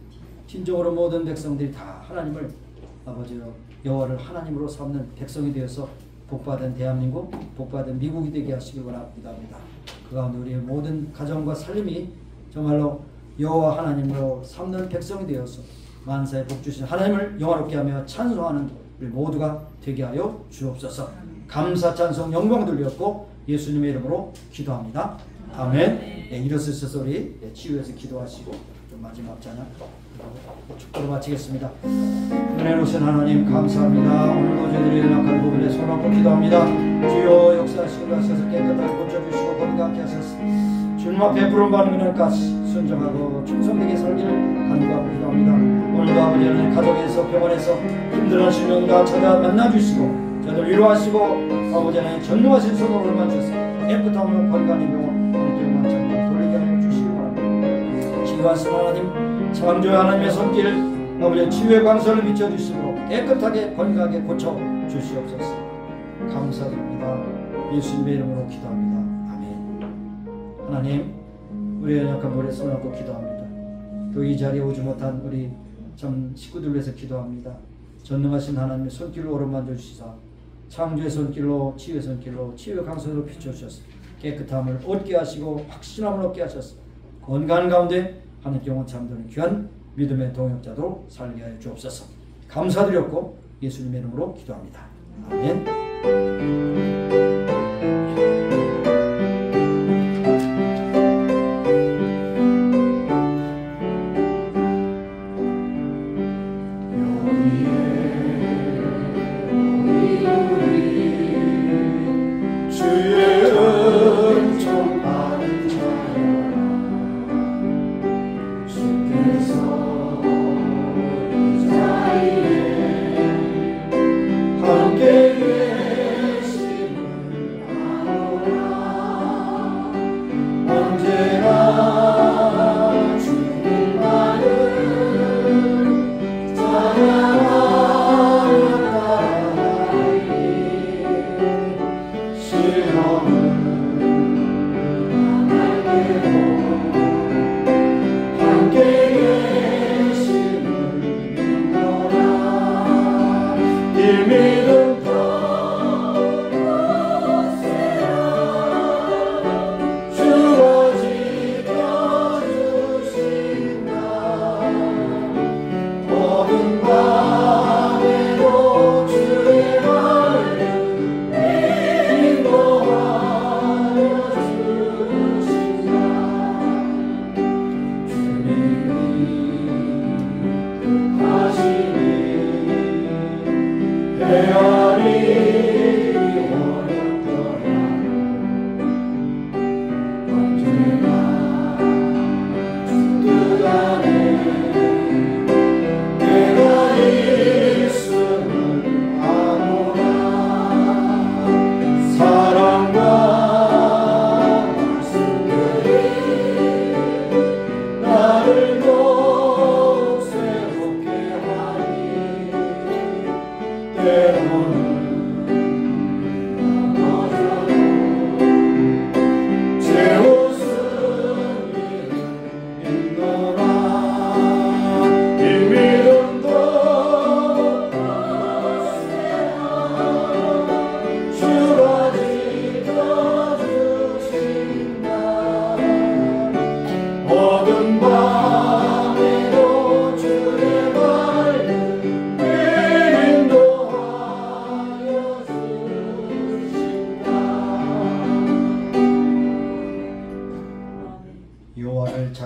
진정으로 모든 백성들이 다 하나님을 아버지로 여호와를 하나님으로 삼는 백성이 되어서 복받은 대한민국, 복받은 미국이 되게 하시길 원합니다. 그 가운데 우리의 모든 가정과 살림이 정말로 여호와 하나님으로 삼는 백성이 되어서 만사에 복 주신 하나님을 영화롭게 하며 찬송하는 우리 모두가 되게 하여 주옵소서. 감사 찬송 영광 돌렸고 예수님의 이름으로 기도합니다. 아멘. 네, 일어서셔서 우리 치유해서 기도하시고 좀 마지막 찬양 축도로 마치겠습니다. 은혜로우신 하나님 감사합니다. 오늘도 저희들이 연약한 부분에 손 얹고 기도합니다. 주여 역사하시고 하셔서 깨끗하게 고쳐주시고 건강하게 하셔서 주님 앞에 부름받는 그날까지 순종하고 충성되게 살기를 간구하고 기도합니다. 오늘도 아버지 하나님 가정에서 병원에서 힘들어하시는 영다 찾아 만나주시고 저희들 위로하시고 아버지 하나님 전능하신 손으로 만주셔서 깨끗함으로 건강히 병원 우리 영광 찬양 돌리게 하여 주시기 바랍니다. 기도하신 하나님 창조의 하나님의 손길 아버지 치유의 광선을 비춰주시고 깨끗하게 건강하게 고쳐주시옵소서. 감사드립니다. 예수님의 이름으로 기도합니다. 아멘. 하나님 우리의 연약한 머리에 손을 얹고 기도합니다. 또 이 자리에 오지 못한 우리 참 식구들 위해서 기도합니다. 전능하신 하나님의 손길로 오른만져 주시사 창조의 손길로 치유의 손길로 치유의 강선으로 비춰주셔서 깨끗함을 얻게 하시고 확신함을 얻게 하셔서 건강한 가운데 하나님께 영원 참되는 귀한 믿음의 동역자도 살게 하여 주옵소서. 감사드렸고 예수님의 이름으로 기도합니다. 아멘. 함께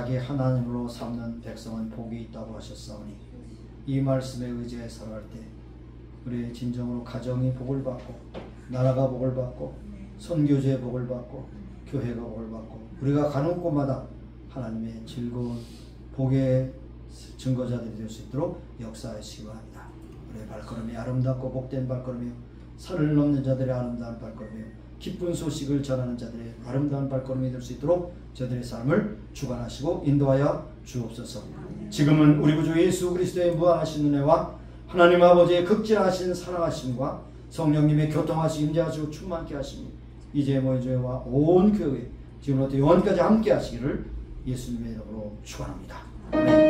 자기 하나님으로 삼는 백성은 복이 있다고 하셨사오니 이 말씀에 의지해 살아갈 때 우리의 진정으로 가정이 복을 받고 나라가 복을 받고 선교제의 복을 받고 교회가 복을 받고 우리가 가는 곳마다 하나님의 즐거운 복의 증거자들이 될 수 있도록 역사하시기 바랍니다. 우리의 발걸음이 아름답고 복된 발걸음이요 산을 넘는 자들의 아름다운 발걸음이요 기쁜 소식을 전하는 자들의 아름다운 발걸음이 될 수 있도록 저들의 삶을 주관하시고 인도하여 주옵소서. 지금은 우리 구주 예수 그리스도의 무한하신 은혜와 하나님 아버지의 극진하신 사랑하심과 성령님의 교통하시고 임재하시고 충만케 하심이 이제 모인 저희와 온 교회 지금부터 영원까지 함께 하시기를 예수님의 이름으로 축원합니다. 아멘.